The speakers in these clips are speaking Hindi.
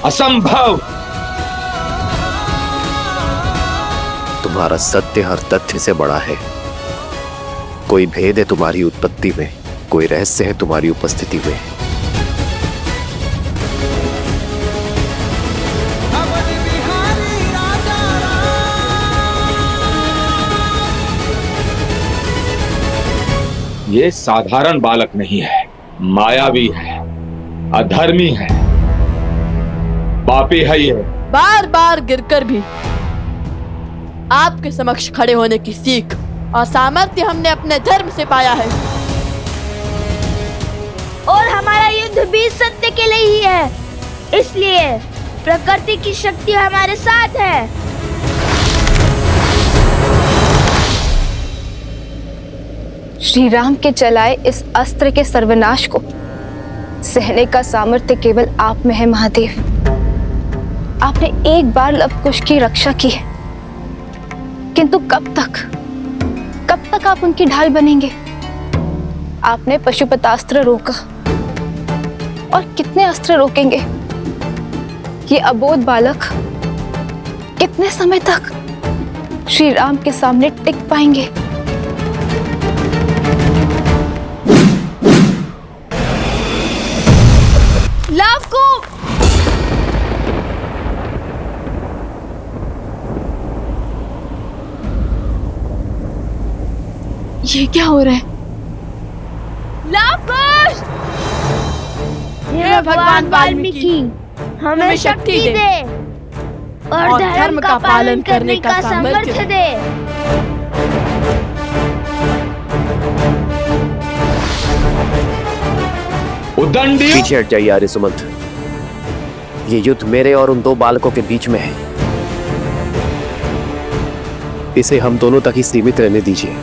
असंभव। तुम्हारा सत्य हर तथ्य से बड़ा है। कोई भेद है तुम्हारी उत्पत्ति में, कोई रहस्य है तुम्हारी उपस्थिति में। ये साधारण बालक नहीं है, मायावी है, अधर्मी है, पापी है। ये बार बार गिरकर भी आपके समक्ष खड़े होने की सीख और सामर्थ्य हमने अपने धर्म से पाया है। और हमारा युद्ध भी सत्य के लिए ही है, इसलिए प्रकृति की शक्ति हमारे साथ है। श्री राम के चलाए इस अस्त्र के सर्वनाश को सहने का सामर्थ्य केवल आप में है महादेव। आपने एक बार लवकुश की रक्षा की है, किंतु कब तक आप उनकी ढाल बनेंगे? आपने पशुपतास्त्र रोका, और कितने अस्त्र रोकेंगे? ये अबोध बालक कितने समय तक श्री राम के सामने टिक पाएंगे? ये क्या हो रहा है? लवकुश! हे भगवान वाल्मीकि, हमें शक्ति दे और धर्म का पालन करने का सामर्थ्य दे। उद्दंडी, पीछे हट जाइए आर्य सुमंत। ये युद्ध मेरे और उन दो बालकों के बीच में है। इसे हम दोनों तक ही सीमित रहने दीजिए।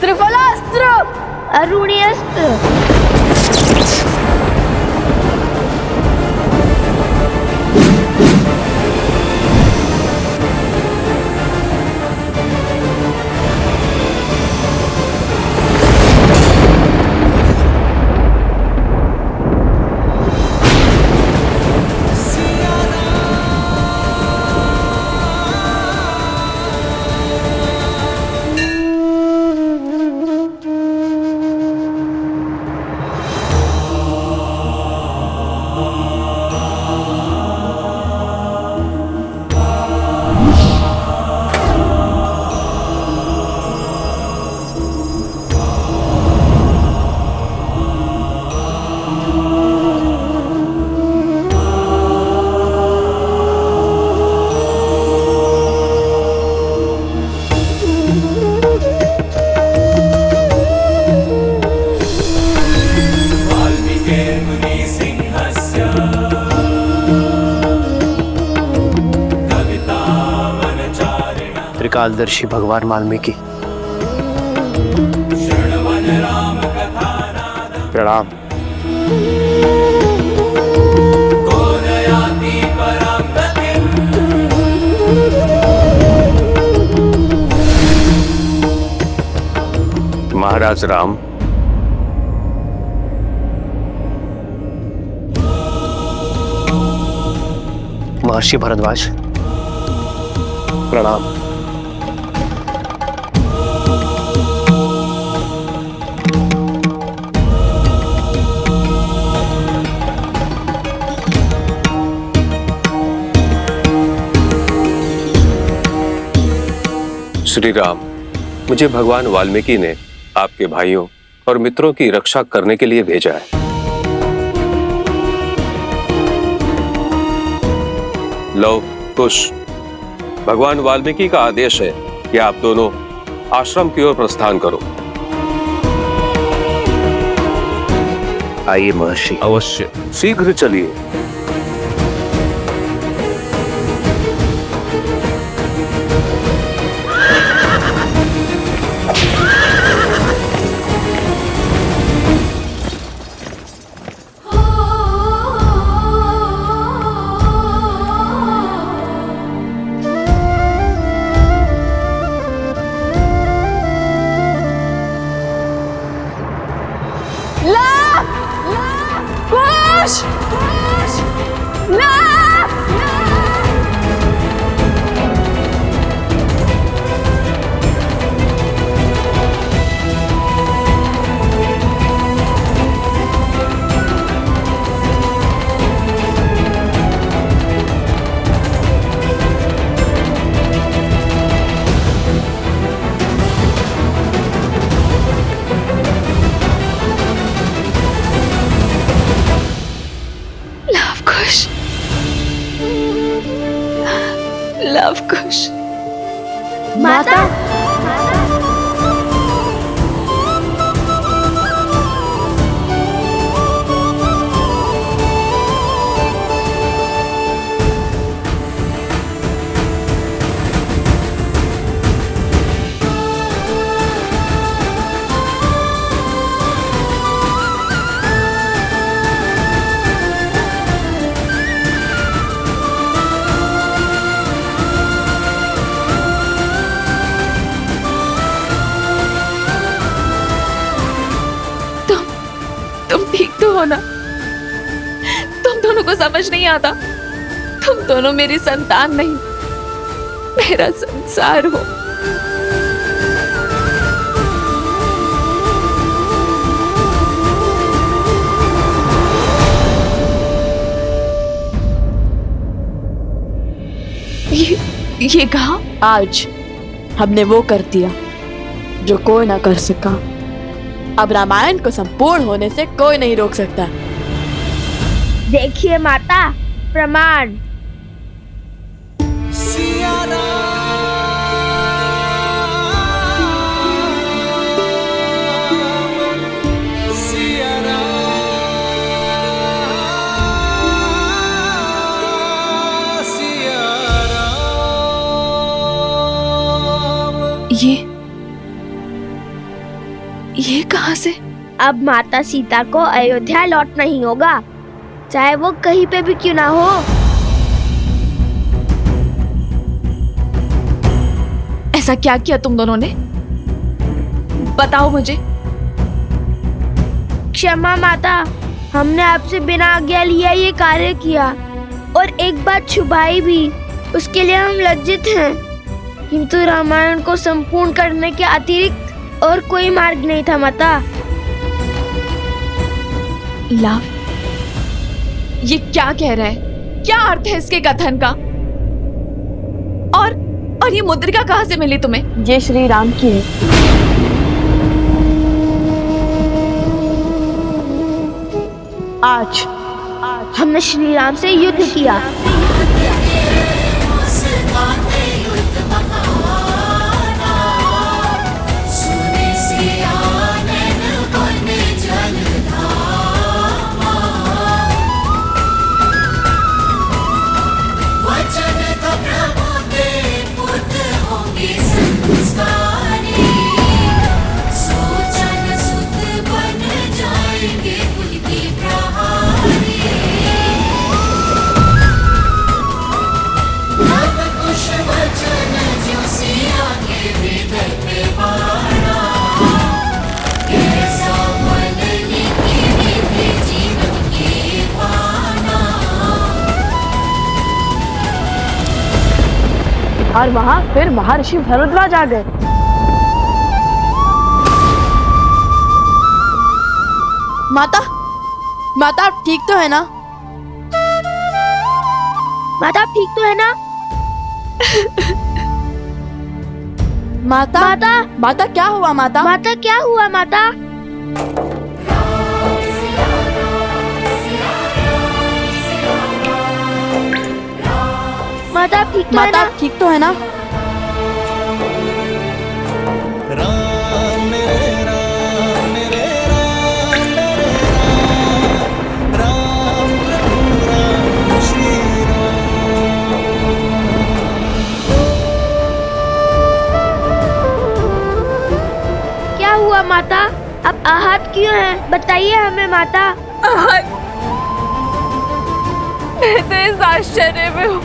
त्रिफलास्त्र, अरुणी अस्त्र। त्रिकालदर्शी भगवान वाल्मीकि, प्रणाम। महाराज राम, महर्षि भरद्वाज, प्रणाम। श्री राम, मुझे भगवान वाल्मीकि ने आपके भाइयों और मित्रों की रक्षा करने के लिए भेजा है। लव कुश, भगवान वाल्मीकि का आदेश है कि आप दोनों आश्रम की ओर प्रस्थान करो। आइए महर्षि। अवश्य, शीघ्र चलिए। कुश! लव कुश। माता, तुम ठीक तो हो ना? तुम दोनों को समझ नहीं आता? तुम दोनों मेरी संतान नहीं, मेरा संसार हो। ये कहा? आज हमने वो कर दिया जो कोई ना कर सका। अब रामायण को संपूर्ण होने से कोई नहीं रोक सकता। देखिए माता, प्रमाण। ये कहां से? अब माता सीता को अयोध्या लौटना ही होगा, चाहे वो कहीं पे भी क्यों ना हो। ऐसा क्या किया तुम दोनों ने? बताओ मुझे। क्षमा माता, हमने आपसे बिना आज्ञा लिया ये कार्य किया और एक बात छुपाई भी, उसके लिए हम लज्जित हैं। किंतु रामायण को संपूर्ण करने के अतिरिक्त और कोई मार्ग नहीं था माता। लव, ये क्या कह रहा है? क्या अर्थ है इसके कथन का? और ये मुद्रिका कहां से मिली तुम्हें? ये श्री राम की है। आज हमने श्री राम से युद्ध किया। और वहां फिर महर्षि भरद्वाज आ गए। माता, माता आप ठीक तो है ना? माता आप ठीक तो है ना? माता, माता, माता क्या हुआ माता? माता क्या हुआ माता? माता आप ठीक तो है माता ना? आप ठीक तो है ना? क्या हुआ माता? आप आहत क्यों हैं? बताइए हमें माता। मैं तो इस आश्चर्य में हूँ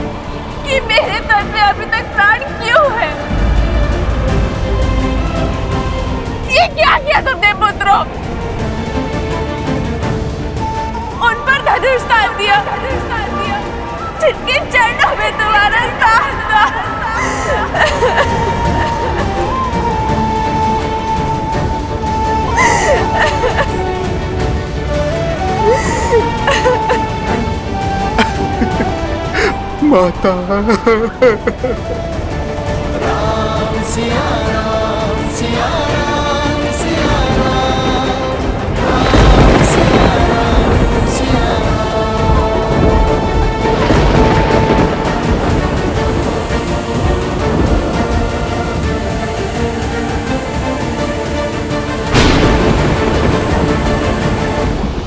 कि मेरे तन में अभी तक प्राण क्यों है। ये क्या किया तुमने पुत्रों? उन पर धनुष तान दिया, जिनके चरणों में तुम्हारा स्थान था। माता।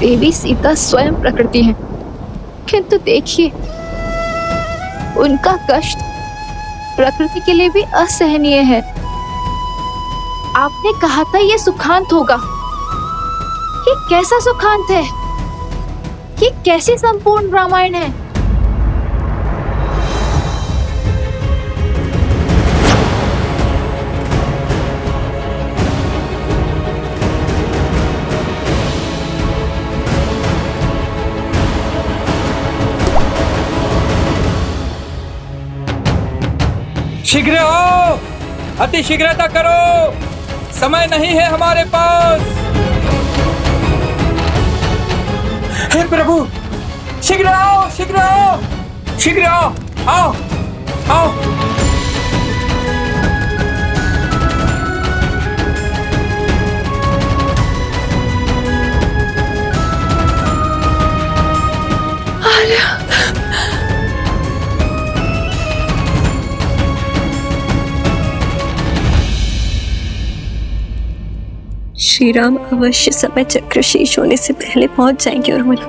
देवी सीता स्वयं प्रकृति हैं, किंतु देखिए उनका कष्ट प्रकृति के लिए भी असहनीय है। आपने कहा था ये सुखांत होगा, ये कैसा सुखांत है? ये कैसी संपूर्ण रामायण है? शीघ्र हो, अति शीघ्रता करो, समय नहीं है हमारे पास। हे प्रभु, शीघ्र आओ, शीघ्र आओ, शीघ्र आओ, आओ, आओ। श्री राम अवश्य समय चक्र शेष होने से पहले पहुंच जाएंगे। और मुझे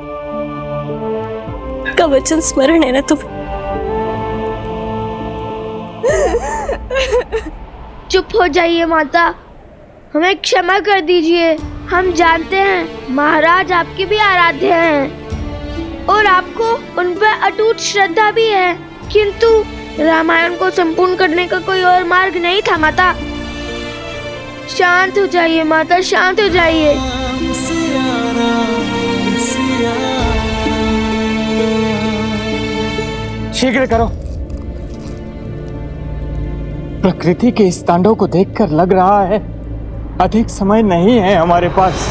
का वचन स्मरण है ना तुम्हें? चुप हो जाइए माता, हमें क्षमा कर दीजिए। हम जानते हैं महाराज आपके भी आराध्य हैं और आपको उन पर अटूट श्रद्धा भी है, किंतु रामायण को संपूर्ण करने का कोई और मार्ग नहीं था माता। शांत हो जाइए माता, शांत हो जाइए। शीघ्र करो। प्रकृति के इस तांडव को देखकर लग रहा है अधिक समय नहीं है हमारे पास।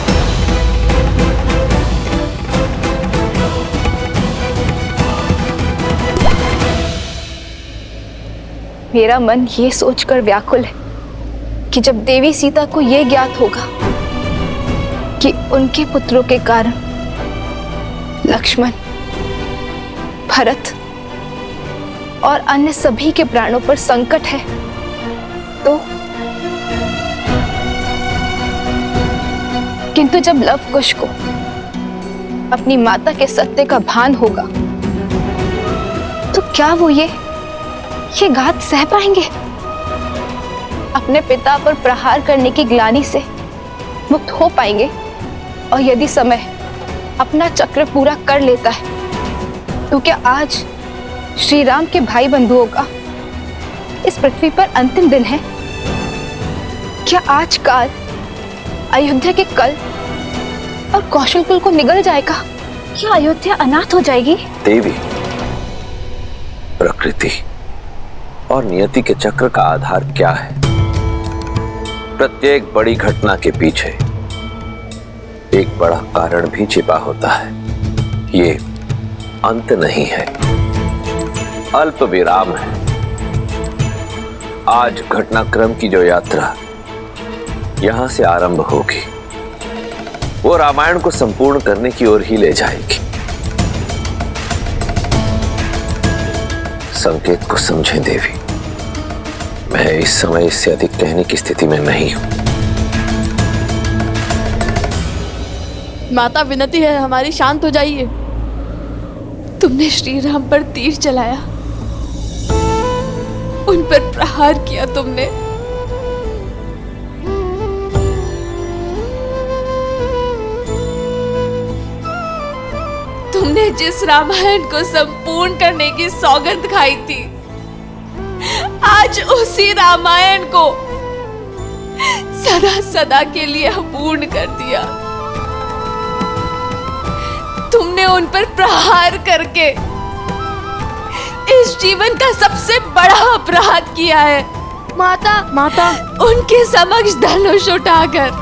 मेरा मन ये सोचकर व्याकुल है कि जब देवी सीता को यह ज्ञात होगा कि उनके पुत्रों के कारण लक्ष्मण, भरत और अन्य सभी के प्राणों पर संकट है, तो किंतु जब लव कुश को अपनी माता के सत्य का भान होगा तो क्या वो ये घात सह पाएंगे? अपने पिता पर प्रहार करने की ग्लानि से मुक्त हो पाएंगे? और यदि समय अपना चक्र पूरा कर लेता है तो क्या आज श्री राम के भाई बंधुओं का इस पृथ्वी पर अंतिम दिन है? क्या आज काल अयोध्या के कल और कौशल कुल को निगल जाएगा? क्या अयोध्या अनाथ हो जाएगी? देवी, प्रकृति और नियति के चक्र का आधार क्या है? प्रत्येक बड़ी घटना के पीछे एक बड़ा कारण भी छिपा होता है। ये अंत नहीं है, अल्प विराम है। आज घटनाक्रम की जो यात्रा यहां से आरंभ होगी वो रामायण को संपूर्ण करने की ओर ही ले जाएगी। संकेत को समझें देवी, मैं इस समय इससे अधिक कहने की स्थिति में नहीं हूं। माता विनती है हमारी, शांत हो जाइए। तुमने श्री राम पर तीर चलाया, उन पर प्रहार किया तुमने। तुमने जिस रामायण को संपूर्ण करने की सौगंध खाई थी, आज उसी रामायण को सदा सदा के लिए अपूर्ण कर दिया। तुमने उन पर प्रहार करके इस जीवन का सबसे बड़ा अपराध किया है। माता उनके समक्ष धनुष उठाकर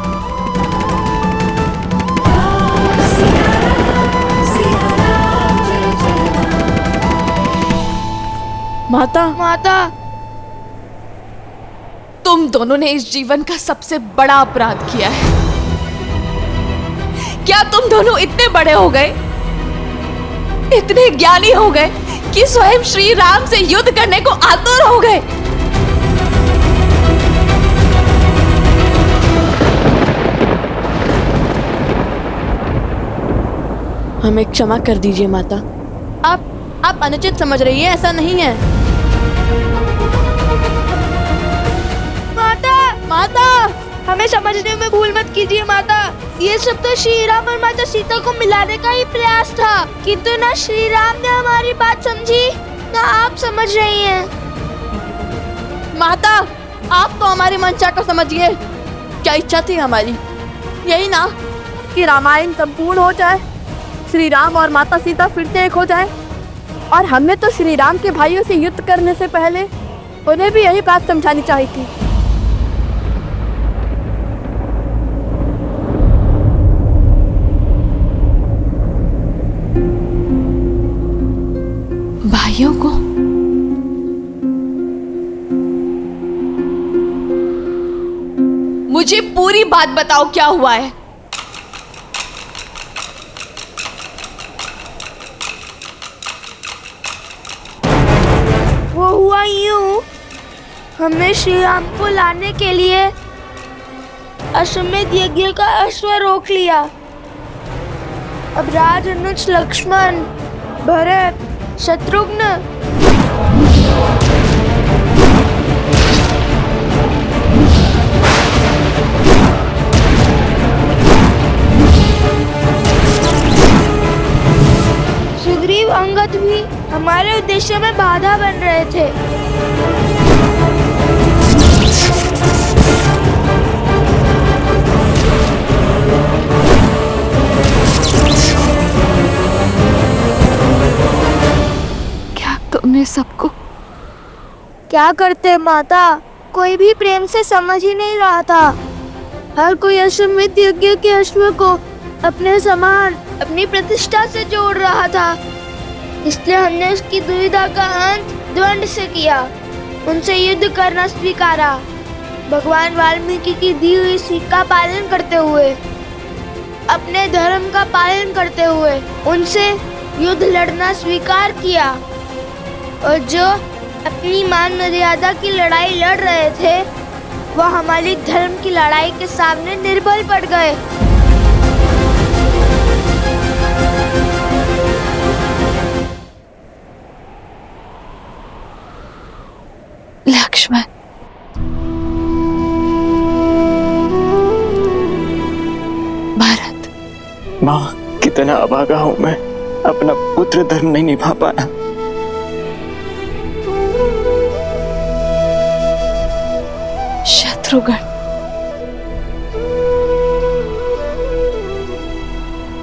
माता तुम दोनों ने इस जीवन का सबसे बड़ा अपराध किया है। क्या तुम दोनों इतने बड़े हो गए, इतने ज्ञानी हो गए कि स्वयं श्री राम से युद्ध करने को आतुर हो गए? हमें क्षमा कर दीजिए माता। आप अनुचित समझ रही है, ऐसा नहीं है। माता हमें समझने में भूल मत कीजिए माता। ये सब तो श्री राम और माता सीता को मिलाने का ही प्रयास था, किंतु ना श्री राम ने हमारी बात समझी ना आप समझ रही हैं। माता, आप तो हमारी मंशा को समझिए। क्या इच्छा थी हमारी? यही ना कि रामायण संपूर्ण हो जाए, श्री राम और माता सीता फिर से एक हो जाए। और हमने तो श्री राम के भाइयों से युद्ध करने से पहले उन्हें भी यही बात समझानी चाहिए थी। भाइयों को? मुझे पूरी बात बताओ, क्या हुआ है? वो हुआ यूं, हमने श्री राम को लाने के लिए अश्वमेध यज्ञ का अश्व रोक लिया। अब राज अनुज लक्ष्मण, भरत, शत्रुघ्न सुग्रीव, अंगद भी हमारे उद्देश्य में बाधा बन रहे थे। क्या तुमने सबको? क्या करते माता, कोई भी प्रेम से समझ ही नहीं रहा था। हर कोई अश्वमेध यज्ञ के अश्व को अपने समान, अपनी प्रतिष्ठा से जोड़ रहा था। इसलिए हमने उसकी दुविधा का अंत द्वंद से किया, उनसे युद्ध करना स्वीकारा। भगवान वाल्मीकि की दी हुई सीख का पालन करते हुए, अपने धर्म का पालन करते हुए उनसे युद्ध लड़ना स्वीकार किया। और जो अपनी मान मर्यादा की लड़ाई लड़ रहे थे, वह हमारी धर्म की लड़ाई के सामने निर्बल पड़ गए। लक्ष्मण, भरत। माँ, कितना अभागा हूं मैं, अपना पुत्र धर्म नहीं निभा पाया। शत्रुघ्न,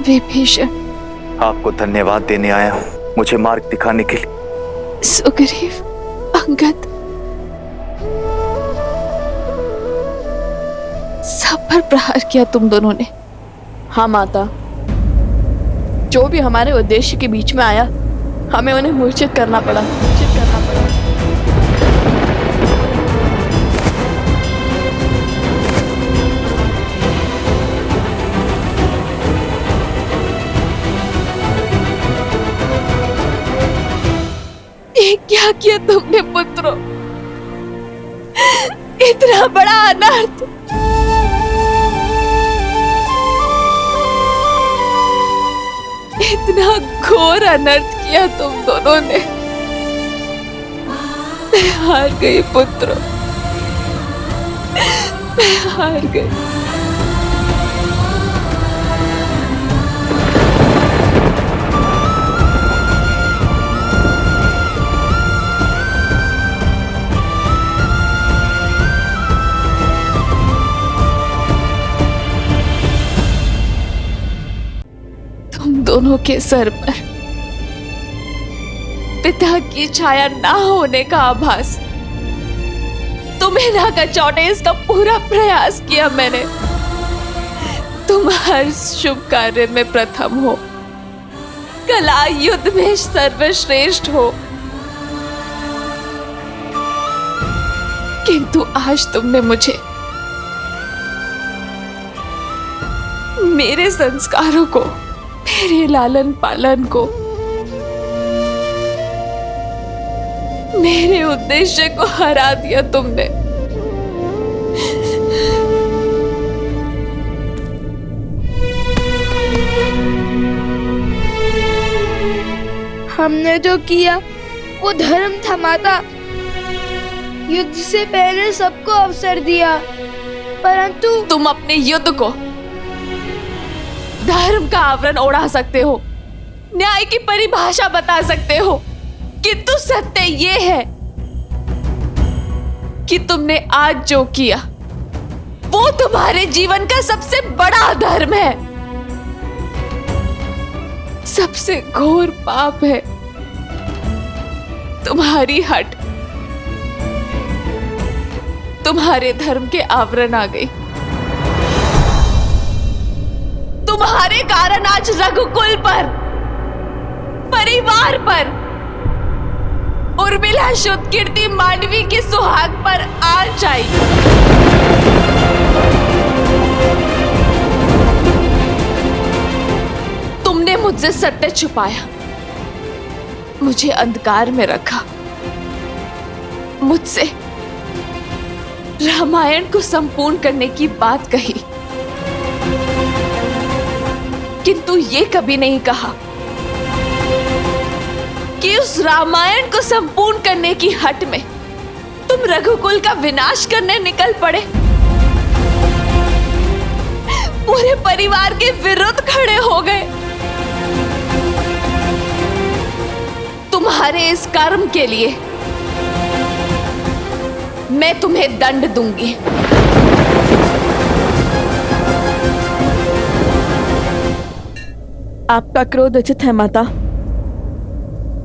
विभीषण, आपको धन्यवाद देने आया हूँ, मुझे मार्ग दिखाने के लिए। सुग्रीव, अंगद, सब पर प्रहार किया तुम दोनों ने। हाँ माता, जो भी हमारे उद्देश्य के बीच में आया, हमें उन्हें मूर्छित करना पड़ा। ये क्या किया तुमने पुत्रों? इतना बड़ा अनर्थ! इतना घोर अनर्थ किया तुम दोनों ने। मैं हार गई पुत्रों, मैं हार गई। दोनों के सर पर पिता की छाया ना होने का आभास। तुम्हें ना कर चौटे इसका पूरा प्रयास किया मैंने। तुम हर शुभ कार्य में प्रथम हो, कला युद्ध में सर्वश्रेष्ठ हो, किंतु आज तुमने मुझे मेरे संस्कारों को, मेरे लालन पालन को, मेरे उद्देश्य को हरा दिया तुमने। हमने जो किया वो धर्म था माता। युद्ध से पहले सबको अवसर दिया, परंतु तुम अपने युद्ध को धर्म का आवरण ओढ़ा सकते हो, न्याय की परिभाषा बता सकते हो, किंतु सत्य ये है कि तुमने आज जो किया वो तुम्हारे जीवन का सबसे बड़ा अधर्म है, सबसे घोर पाप है। तुम्हारी हट तुम्हारे धर्म के आवरण आ गई। तुम्हारे कारण आज रघुकुल पर, परिवार पर, उर्मिला शुद्ध कीर्ति मांडवी के सुहाग पर आंच आई। तुमने मुझसे सत्य छुपाया, मुझे अंधकार में रखा, मुझसे रामायण को संपूर्ण करने की बात कही, किंतु ये कभी नहीं कहा कि उस रामायण को संपूर्ण करने की हट में तुम रघुकुल का विनाश करने निकल पड़े, पूरे परिवार के विरुद्ध खड़े हो गए। तुम्हारे इस कर्म के लिए मैं तुम्हें दंड दूंगी। आपका क्रोध उचित है माता,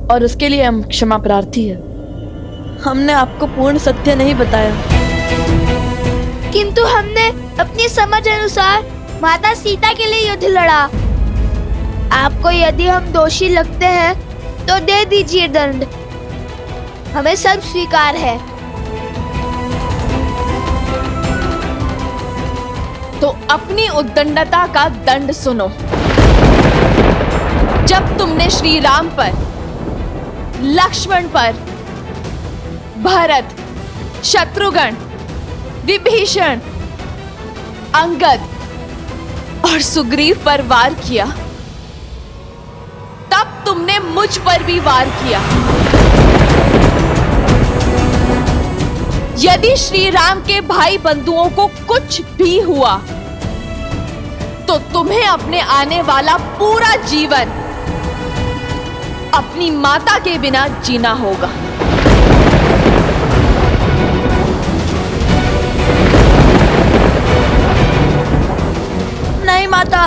और उसके लिए हम क्षमा प्रार्थी है। हमने आपको पूर्ण सत्य नहीं बताया, किंतु हमने अपनी समझ अनुसार माता सीता के लिए युद्ध लड़ा। आपको यदि हम दोषी लगते हैं तो दे दीजिए दंड, हमें सब स्वीकार है। तो अपनी उद्दंडता का दंड सुनो। जब तुमने श्री राम पर, लक्ष्मण पर, भरत, शत्रुघ्न, विभीषण, अंगद और सुग्रीव पर वार किया, तब तुमने मुझ पर भी वार किया। यदि श्री राम के भाई बंधुओं को कुछ भी हुआ तो तुम्हें अपने आने वाला पूरा जीवन अपनी माता के बिना जीना होगा। नहीं माता,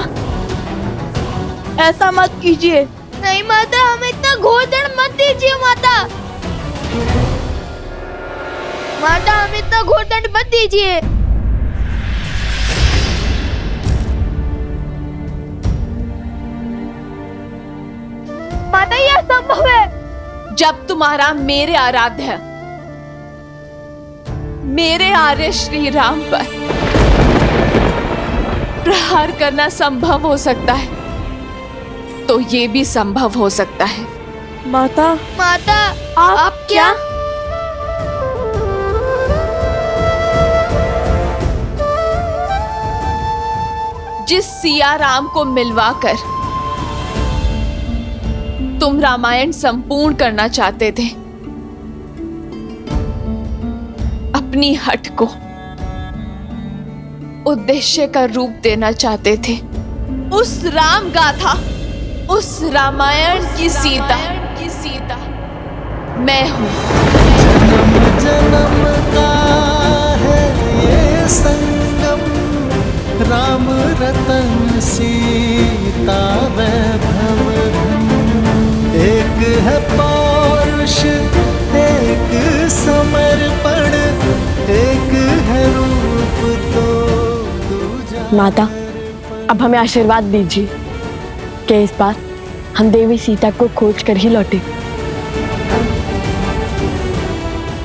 ऐसा मत कीजिए। नहीं माता, हमें इतना घोर दंड मत दीजिए माता। माता, हमें इतना घोर दंड मत दीजिए। माता, यह असंभव है। जब तुम्हारा मेरे आराध्य, मेरे आर्य श्री राम पर प्रहार करना संभव हो सकता है, तो ये भी संभव हो सकता है। माता, माता, आप क्या? जिस सिया राम को मिलवाकर तुम रामायण संपूर्ण करना चाहते थे, अपनी हट को उद्देश्य का रूप देना चाहते थे, उस राम गाथा, उस रामायण की सीता मैं हूं। जन्म जन्म का है ये संगम, राम रतन सीता वैभव धन। एक है पौरुष, एक समर्पण, एक है रूप तो दूजा। माता, अब हमें आशीर्वाद दीजिए कि इस बार हम देवी सीता को खोज कर ही लौटे।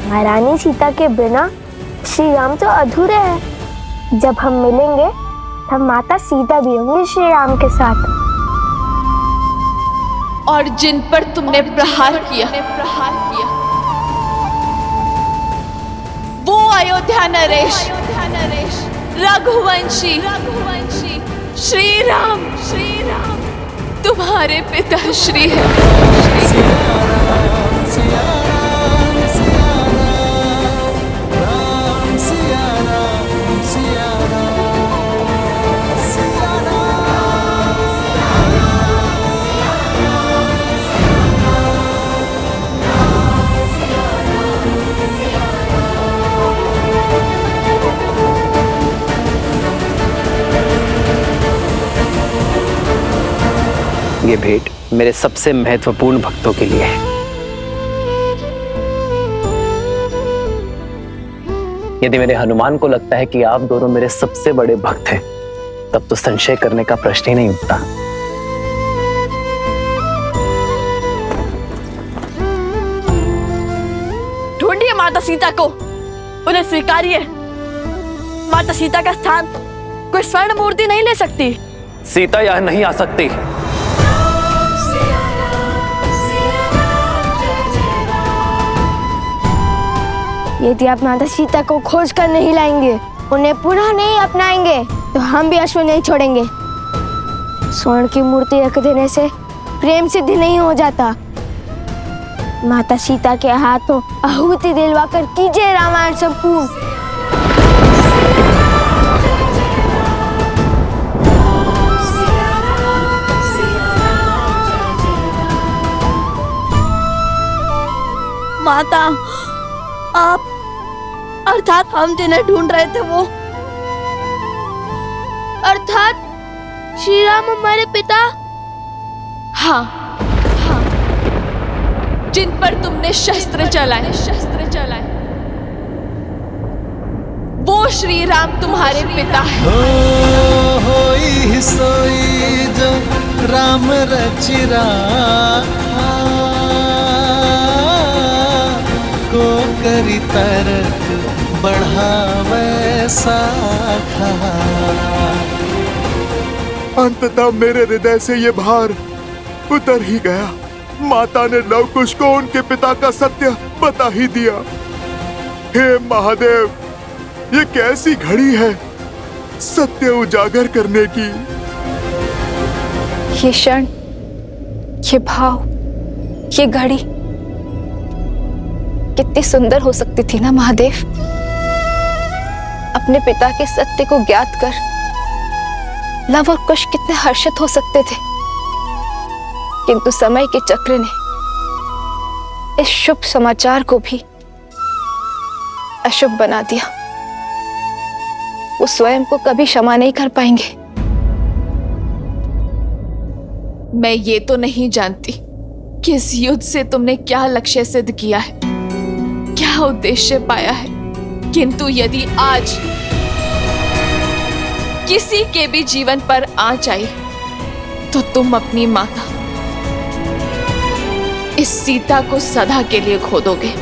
महारानी सीता के बिना श्री राम तो अधूरे हैं। जब हम मिलेंगे तब माता सीता भी होंगी श्री राम के साथ। और जिन पर तुमने प्रहार किया, वो अयोध्या नरेश, रघुवंशी, श्री राम तुम्हारे पिताश्री है। सिया राम सिया राम सिया राम, राम सिया राम सिया राम, सिया राम ये भेंट मेरे सबसे महत्वपूर्ण भक्तों के लिए है। यदि मेरे हनुमान को लगता है कि आप दोनों मेरे सबसे बड़े भक्त हैं, तब तो संशय करने का प्रश्न ही नहीं उठता। ढूंढिए माता सीता को, उन्हें स्वीकारिए। माता सीता का स्थान कोई स्वर्ण मूर्ति नहीं ले सकती। सीता यहां नहीं आ सकती। यदि आप माता सीता को खोज कर नहीं लाएंगे, उन्हें पुनः नहीं अपनाएंगे, तो हम भी अश्व नहीं छोड़ेंगे। स्वर्ण की मूर्ति रख देने से प्रेम सिद्ध नहीं हो जाता। माता सीता के हाथों आहुति दिलवा कर कीजिए रामायण संपूर्ण। माता, आप अर्थात हम जिन्हें ढूंढ रहे थे वो, अर्थात श्री राम हमारे पिता? हाँ हाँ, जिन पर तुमने शस्त्र चलाए, वो श्री राम तुम्हारे पिता है। होई सोई जो राम रचिरा को करी तरक बढ़ावे साखा। अंततः मेरे हृदय से ये भार उतर ही गया। माता ने लव कुश को उनके पिता का सत्य बता ही दिया। हे महादेव, ये कैसी घड़ी है सत्य उजागर करने की। ये क्षण, ये भाव, ये घड़ी कितनी सुंदर हो सकती थी ना महादेव। अपने पिता के सत्य को ज्ञात कर लव और कुश कितने हर्षित हो सकते थे, किंतु समय के चक्र ने इस शुभ समाचार को भी अशुभ बना दिया। वो स्वयं को कभी क्षमा नहीं कर पाएंगे। मैं ये तो नहीं जानती कि इस युद्ध से तुमने क्या लक्ष्य सिद्ध किया है, क्या उद्देश्य पाया है, किंतु यदि आज किसी के भी जीवन पर आँच आई तो तुम अपनी माता इस सीता को सदा के लिए खो दोगे।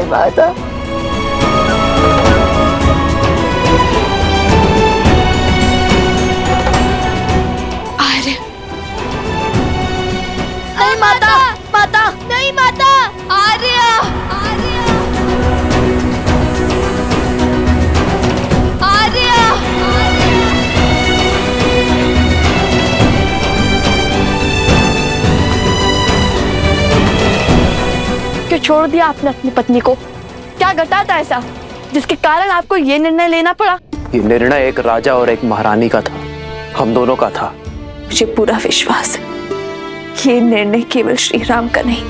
माता, आर्य, नहीं माता, माता, नहीं माता, आर्य, क्यों छोड़ दिया आपने अपनी पत्नी को? क्या घटा था ऐसा जिसके कारण आपको ये निर्णय लेना पड़ा? ये निर्णय एक राजा और एक महारानी का था, हम दोनों का था। मुझे पूरा विश्वास है कि ये निर्णय केवल श्री राम का नहीं,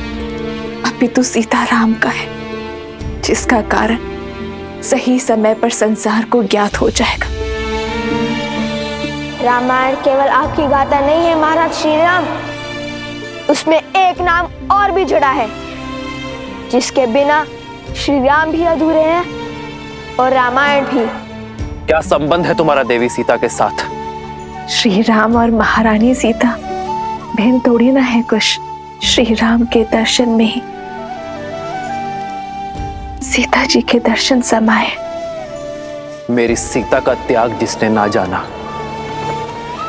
अपितु सीताराम का है, जिसका कारण सही समय पर संसार को ज्ञात हो जाएगा। रामायण केवल आपकी गाथा नहीं है महाराज श्री राम, उसमें एक नाम और भी जुड़ा है, जिसके बिना श्री राम भी अधूरे हैं और रामायण भी। क्या संबंध है तुम्हारा देवी सीता के साथ? श्री राम और महारानी सीता बहन थोड़ी ना है कुछ। श्री राम के दर्शन में ही सीता जी के दर्शन समाये। मेरी सीता का त्याग जिसने ना जाना,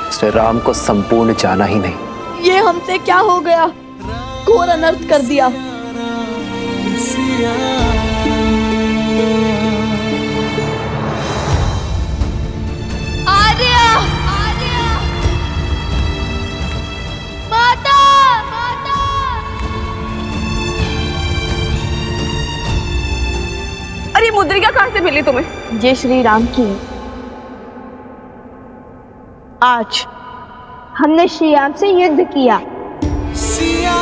उसने राम को संपूर्ण जाना ही नहीं। ये हमसे क्या हो गया? घोर अनर्थ कर दिया। सिया आर्या, आर्या, माता, माता। अरे मुद्रिका कहाँ से मिली तुम्हें? ये श्री राम की है। आज हमने श्री राम से युद्ध किया। सिया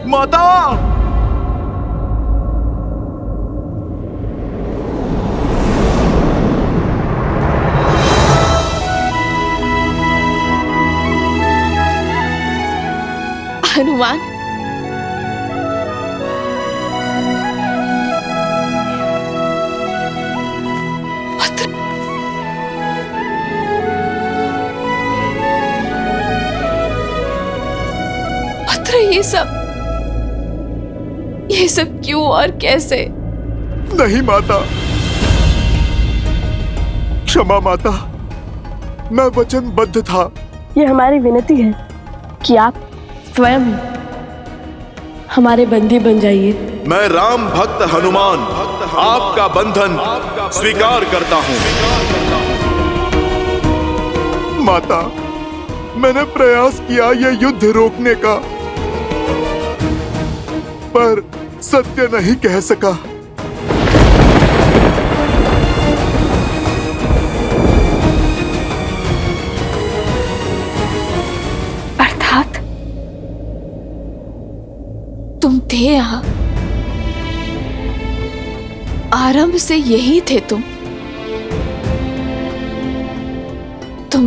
माता, हनुमान, पुत्र, ये सब क्यों और कैसे? नहीं माता, क्षमा माता, मैं वचनबद्ध था। ये हमारी विनती है कि आप स्वयं हमारे बंदी बन जाइए। मैं राम भक्त हनुमान आपका बंधन स्वीकार करता हूँ। माता, मैंने प्रयास किया ये युद्ध रोकने का, पर सत्य नहीं कह सका। अर्थात तुम थे यहाँ, आरंभ से यही थे तुम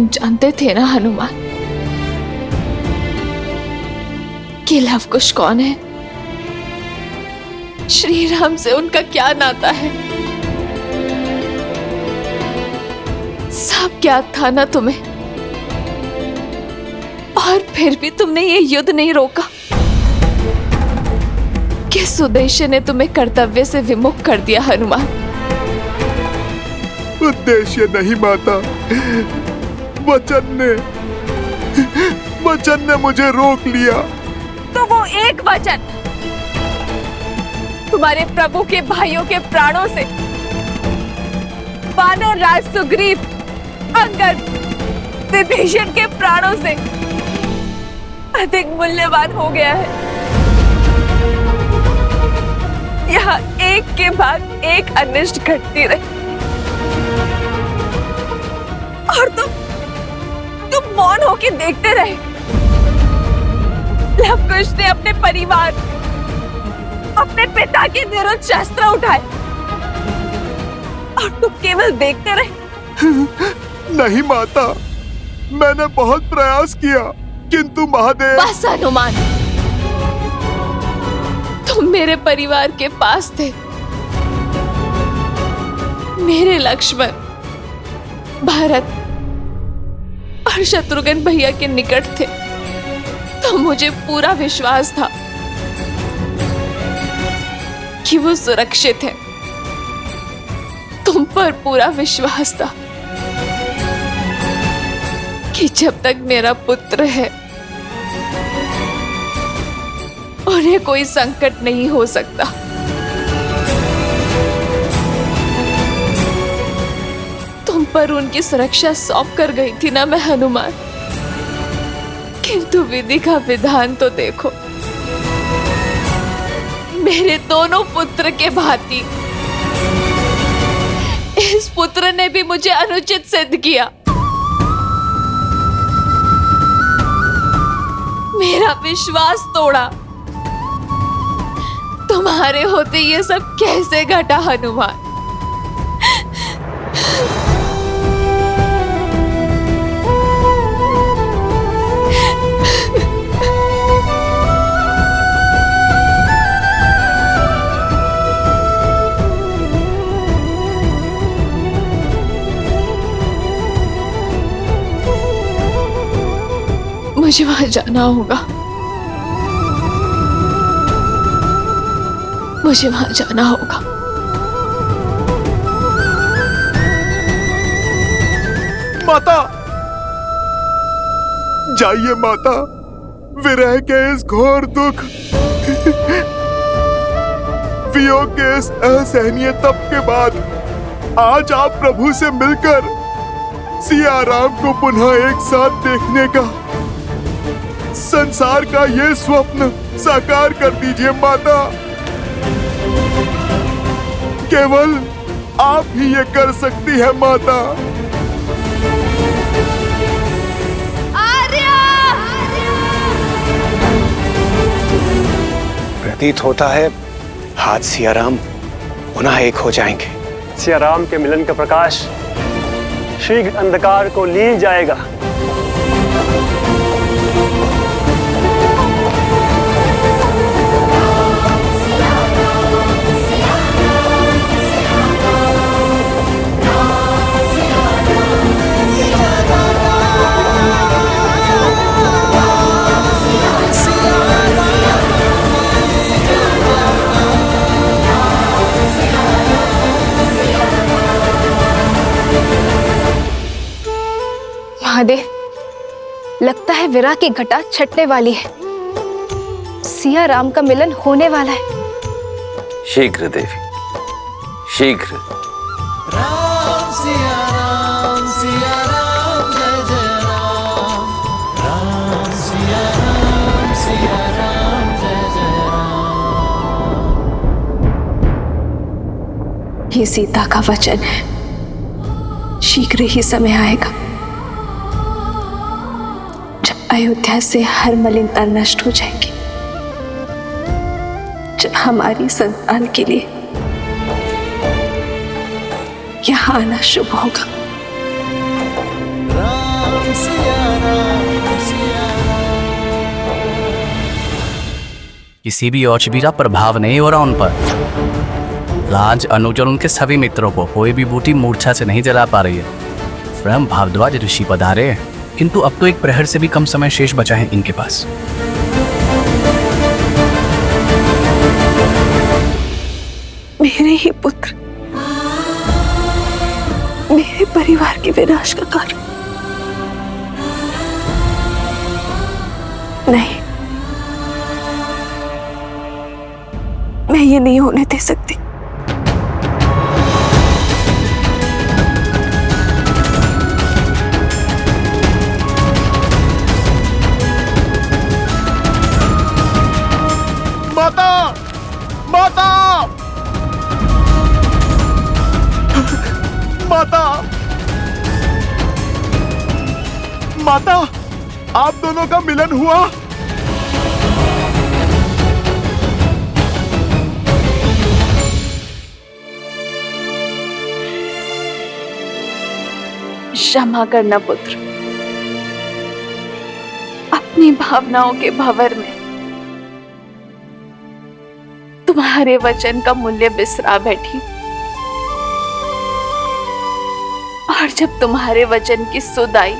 जानते थे ना हनुमान कि लव कुश कौन है? श्री राम से उनका क्या नाता है? सब ज्ञात था ना तुम्हें, और फिर भी तुमने ये युद्ध नहीं रोका। किस उद्देश्य ने तुम्हें कर्तव्य से विमुख कर दिया हनुमान? उद्देश्य नहीं माता, वचन ने मुझे रोक लिया। तो वो एक वचन तुम्हारे प्रभु के भाइयों के प्राणों से, वानर राज सुग्रीव, अंगद, विभीषण के प्राणों से अधिक मूल्यवान हो गया है। यहाँ एक के बाद एक अनिष्ट घटती रही, और तुम मौन होके देखते रहे। लव कुश ने अपने परिवार, अपने पिता के विरुद्ध शस्त्र उठाए, और तुम केवल देखते रहे। नहीं माता, मैंने बहुत प्रयास किया, किंतु महादेव। बस हनुमान, तुम मेरे परिवार के पास थे, मेरे लक्ष्मण, भरत और शत्रुघ्न भैया के निकट थे, तो मुझे पूरा विश्वास था कि वो सुरक्षित है। तुम पर पूरा विश्वास था कि जब तक मेरा पुत्र है उन्हें कोई संकट नहीं हो सकता। तुम पर उनकी सुरक्षा सौंप कर गई थी ना मैं हनुमान, किंतु विधि का विधान तो देखो। मेरे दोनों पुत्र के भांति इस पुत्र ने भी मुझे अनुचित सिद्ध किया। मेरा विश्वास तोड़ा। तुम्हारे होते ये सब कैसे घटा हनुमान? मुझे वहां जाना होगा। मुझे वहां जाना होगा। माता, जाइए माता। विरह के इस घोर दुख, वियोग के इस असहनीय तप के बाद आज आप प्रभु से मिलकर सिया राम को पुनः एक साथ देखने का, संसार का ये स्वप्न साकार कर दीजिए माता। केवल आप ही ये कर सकती है माता। प्रतीत होता है हाथ सियाराम पुनः एक हो जाएंगे। सियाराम के मिलन का प्रकाश शीघ्र अंधकार को लीन जाएगा। महादेव, लगता है विरह की घटा छटने वाली है। सिया राम का मिलन होने वाला है। शीघ्र देवी, शीघ्र। राम सिया राम जय जय राम। राम सिया राम जय जय राम। ये सीता का वचन है, शीघ्र ही समय आएगा अयोध्या से हर मलिनता नष्ट हो जाएगी, जब हमारी संतान के लिए यहाँ आना शुभ होगा। राम सिया राम सिया किसी भी औषधि का प्रभाव नहीं हो रहा उन पर। राज, अनुज और उनके सभी मित्रों को कोई भी बूटी मूर्छा से नहीं जला पा रही है। स्वयं भारद्वाज ऋषि पधारे हैं, किंतु अब तो एक प्रहर से भी कम समय शेष बचा है इनके पास। मेरे ही पुत्र मेरे परिवार के विनाश का कारण। नहीं, मैं ये नहीं होने दे सकती। माता, माता, माता, माता, आप दोनों का मिलन हुआ। क्षमा करना पुत्र, अपनी भावनाओं के भंवर में तुम्हारे वचन का मूल्य बिसरा बैठी, और जब तुम्हारे वचन की सुध आई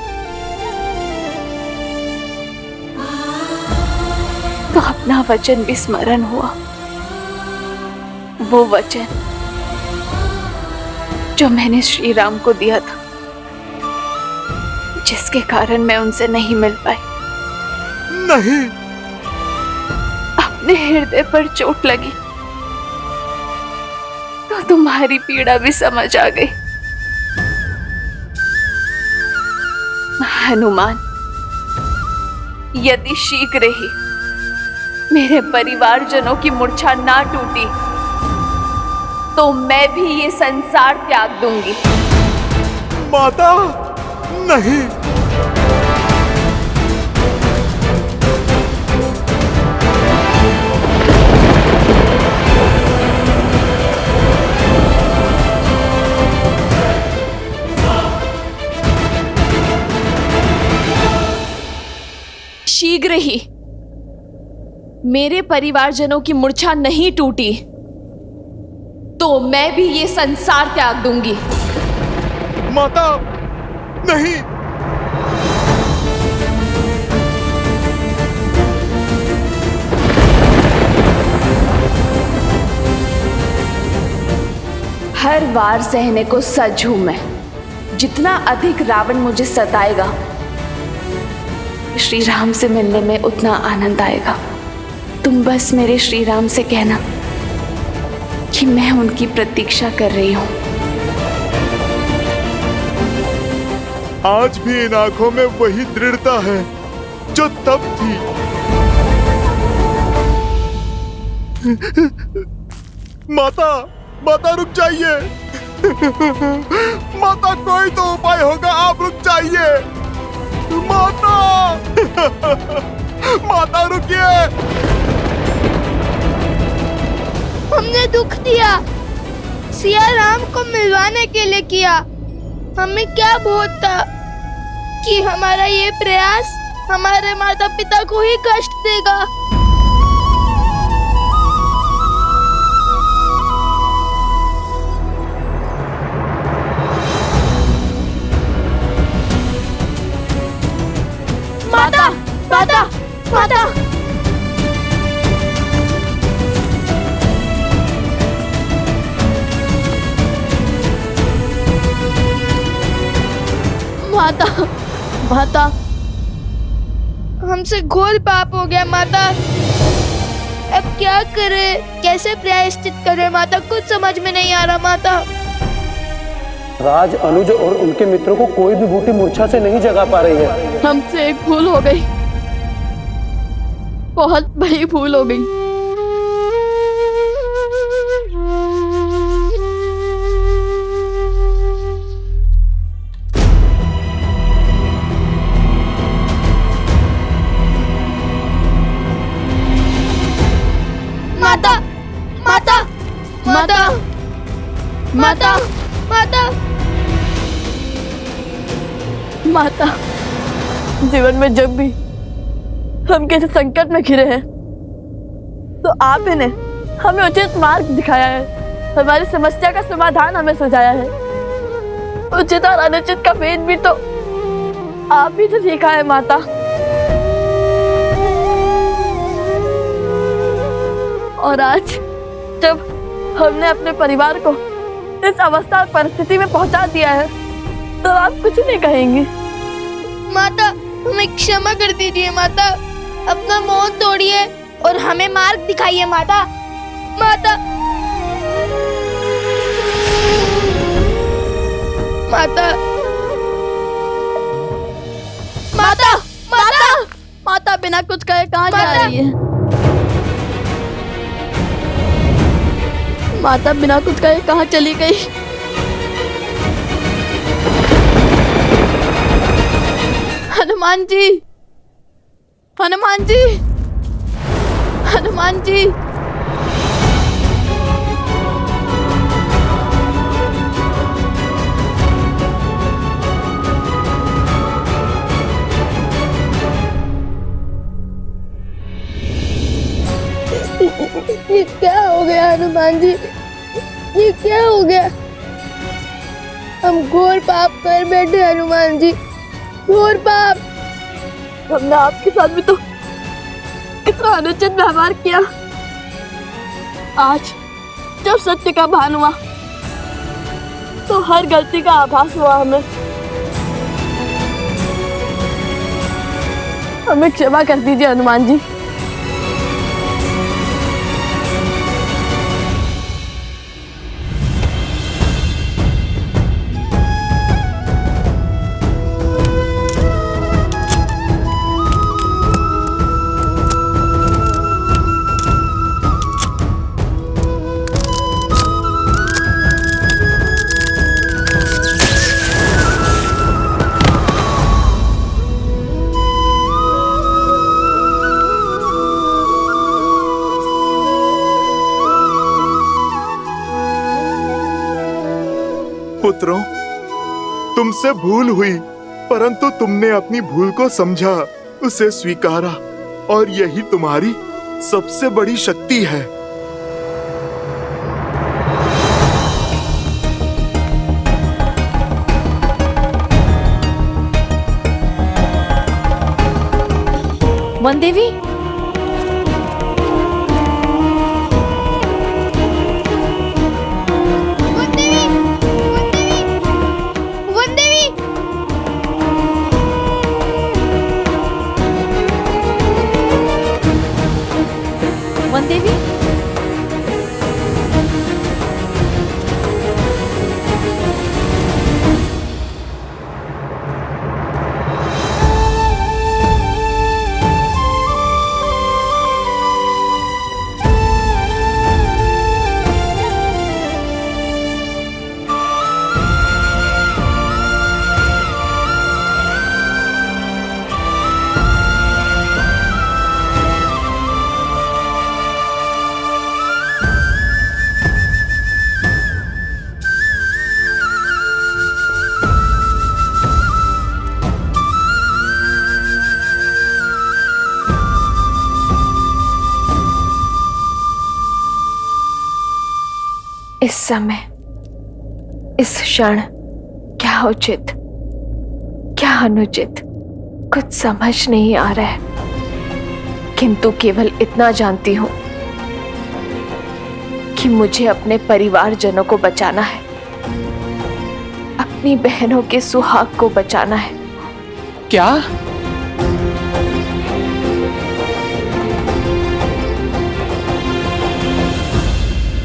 तो अपना वचन भी स्मरण हुआ। वो वचन जो मैंने श्री राम को दिया था, जिसके कारण मैं उनसे नहीं मिल पाई। नहीं, अपने हृदय पर चोट लगी तो तुम्हारी पीड़ा भी समझ आ गई। हनुमान, यदि शीघ्र ही मेरे परिवारजनों की मूर्छा ना टूटी तो मैं भी ये संसार त्याग दूंगी। माता, नहीं। शीघ्र ही मेरे परिवारजनों की मूर्छा नहीं टूटी तो मैं भी ये संसार त्याग दूंगी। माता, नहीं। हर वार सहने को सज हूं मैं। जितना अधिक रावण मुझे सताएगा, श्री राम से मिलने में उतना आनंद आएगा। तुम बस मेरे श्री राम से कहना कि मैं उनकी प्रतीक्षा कर रही हूं। आज भी इन आंखों में वही दृढ़ता है जो तब थी। माता, माता रुक जाइए। माता, कोई तो उपाय होगा, आप रुक जाइए। माता, माता रुकिए। हमने दुख दिया, सिया राम को मिलवाने के लिए किया। हमें क्या बोध था कि हमारा ये प्रयास हमारे माता पिता को ही कष्ट देगा। माता, माता, माता। माता, माता, हमसे घोर पाप हो गया माता। अब क्या करें, कैसे प्रायश्चित करें माता, कुछ समझ में नहीं आ रहा माता। राज, अनुज और उनके मित्रों को कोई भी बूटी मूर्छा से नहीं जगा पा रही है। हमसे एक भूल हो गई, बहुत बड़ी भूल हो गई। माता, माता, माता, माता, माता, माता, जीवन में जब भी हम किसी संकट में घिरे हैं तो आप ही ने हमें उचित मार्ग दिखाया है, हमारी समस्या का समाधान हमें सुझाया है। उचित और अनुचित का भेद भी तो आप ही से सीखा है माता। और आज जब हमने अपने परिवार को इस अवस्था और परिस्थिति में पहुंचा दिया है तो आप कुछ नहीं कहेंगी। माता, हमें क्षमा कर दीजिए माता। अपना मोह तोड़िए और हमें मार्ग दिखाइए माता। माता, माता, माता, माता, माता बिना कुछ कहे कहाँ जा रही है? माता बिना कुछ कहे कहाँ चली गई? हनुमान जी, हनुमान जी, हनुमान जी। ये क्या हो गया हनुमान जी, ये क्या हो गया? हम घोर पाप कर बैठे हनुमान जी, घोर पाप। हमने आपके साथ भी तो कितना अनुचित व्यवहार किया। आज जब सत्य का भान हुआ तो हर गलती का आभास हुआ हमें क्षमा कर दीजिए हनुमान जी। पुत्रों, तुमसे भूल हुई, परंतु तुमने अपनी भूल को समझा, उसे स्वीकारा, और यही तुम्हारी सबसे बड़ी शक्ति है। वन देवी, वन देवी, इस समय, इस क्षण क्या उचित, क्या अनुचित, कुछ समझ नहीं आ रहा है। किंतु केवल इतना जानती हूं कि मुझे अपने परिवारजनों को बचाना है, अपनी बहनों के सुहाग को बचाना है। क्या?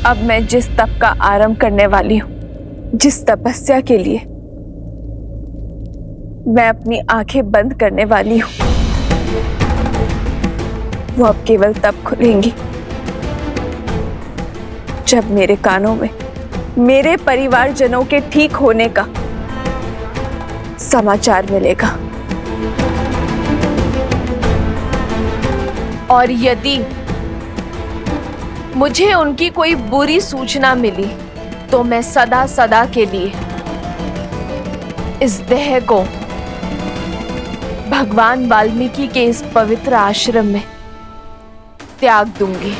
अब मैं जिस तप का आरंभ करने वाली हूं, जिस तपस्या के लिए मैं अपनी आंखें बंद करने वाली हूं, वो अब केवल तब खुलेंगी जब मेरे कानों में मेरे परिवारजनों के ठीक होने का समाचार मिलेगा। और यदि मुझे उनकी कोई बुरी सूचना मिली तो मैं सदा सदा के लिए इस देह को भगवान वाल्मीकि के इस पवित्र आश्रम में त्याग दूंगी।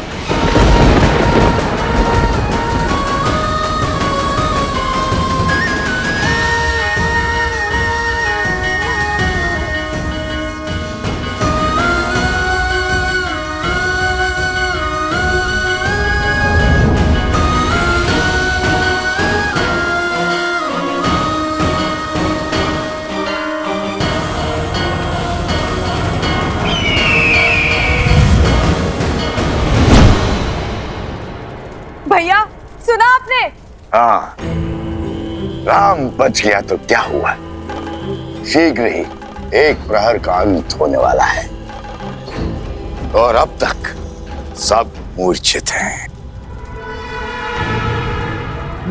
भैया, सुना आपने? हाँ, राम बच गया तो क्या हुआ, शीघ्र ही एक प्रहर का अंत होने वाला है और अब तक सब मूर्छित हैं।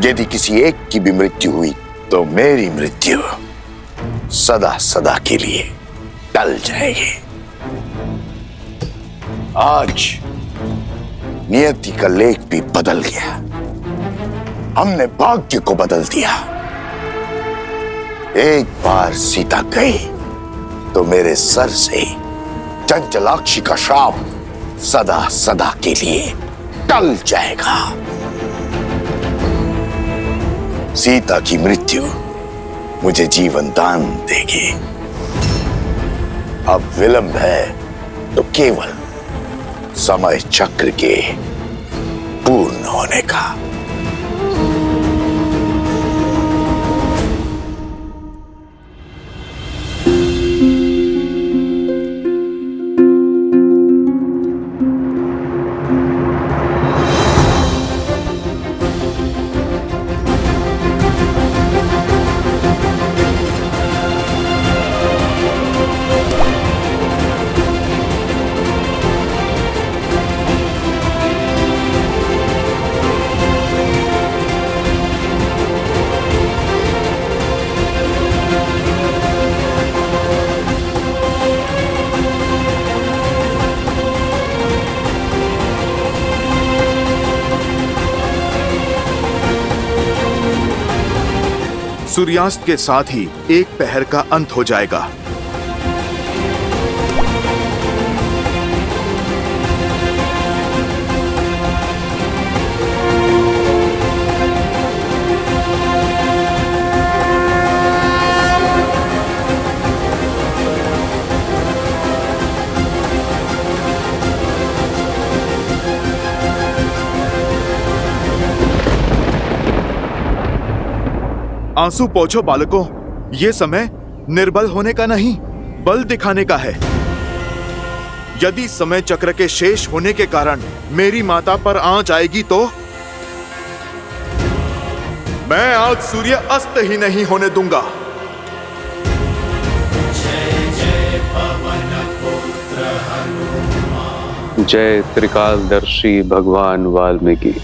यदि किसी एक की भी मृत्यु हुई तो मेरी मृत्यु सदा सदा के लिए टल जाएगी। आज नियति का लेख भी बदल गया, हमने भाग्य को बदल दिया। एक बार सीता गई तो मेरे सर से चंचलाक्षी का श्राप सदा सदा के लिए टल जाएगा। सीता की मृत्यु मुझे जीवन दान देगी। अब विलंब है तो केवल समय चक्र के पूर्ण होने का। सूर्यास्त के साथ ही एक पहर का अंत हो जाएगा। आंसू पोंछो बालकों, ये समय निर्बल होने का नहीं, बल दिखाने का है। यदि समय चक्र के शेष होने के कारण मेरी माता पर आंच आएगी तो मैं आज सूर्य अस्त ही नहीं होने दूंगा। जय त्रिकालदर्शी भगवान वाल्मीकि।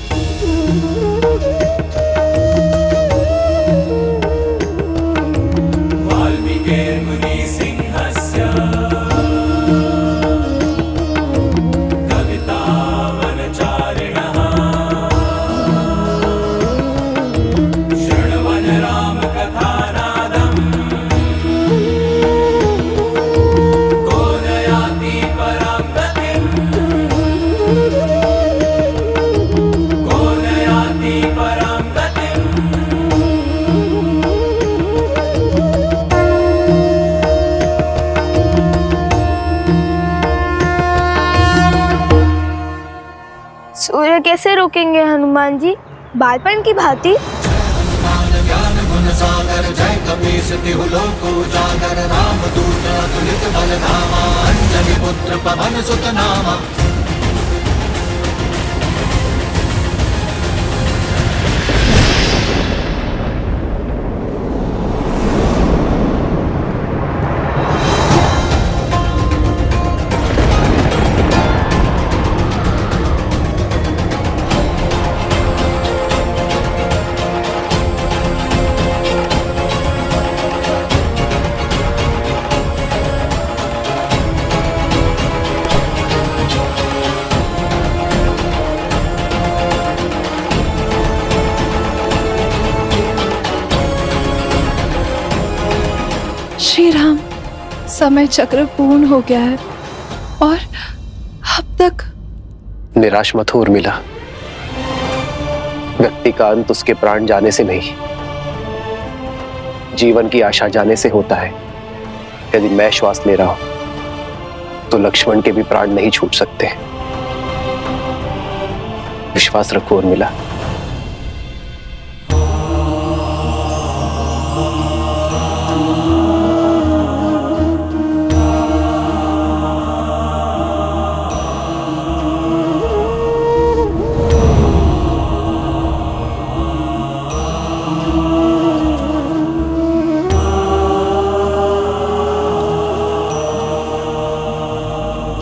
सूर्य कैसे रोकेंगे हनुमान जी, बालपन की भांति? ज्ञान गुण सागर जय कपीस तिहु लोक उजागर राम दूत अतुलित बल धामा अंजनी पुत्र पवन सुत नामा। श्री राम, समय चक्र पूर्ण हो गया है और अब तक। निराश मत हो उर्मिला, व्यक्ति का अंत उसके प्राण जाने से नहीं, जीवन की आशा जाने से होता है। यदि मैं श्वास ले रहा हूं तो लक्ष्मण के भी प्राण नहीं छूट सकते। विश्वास रखो उर्मिला।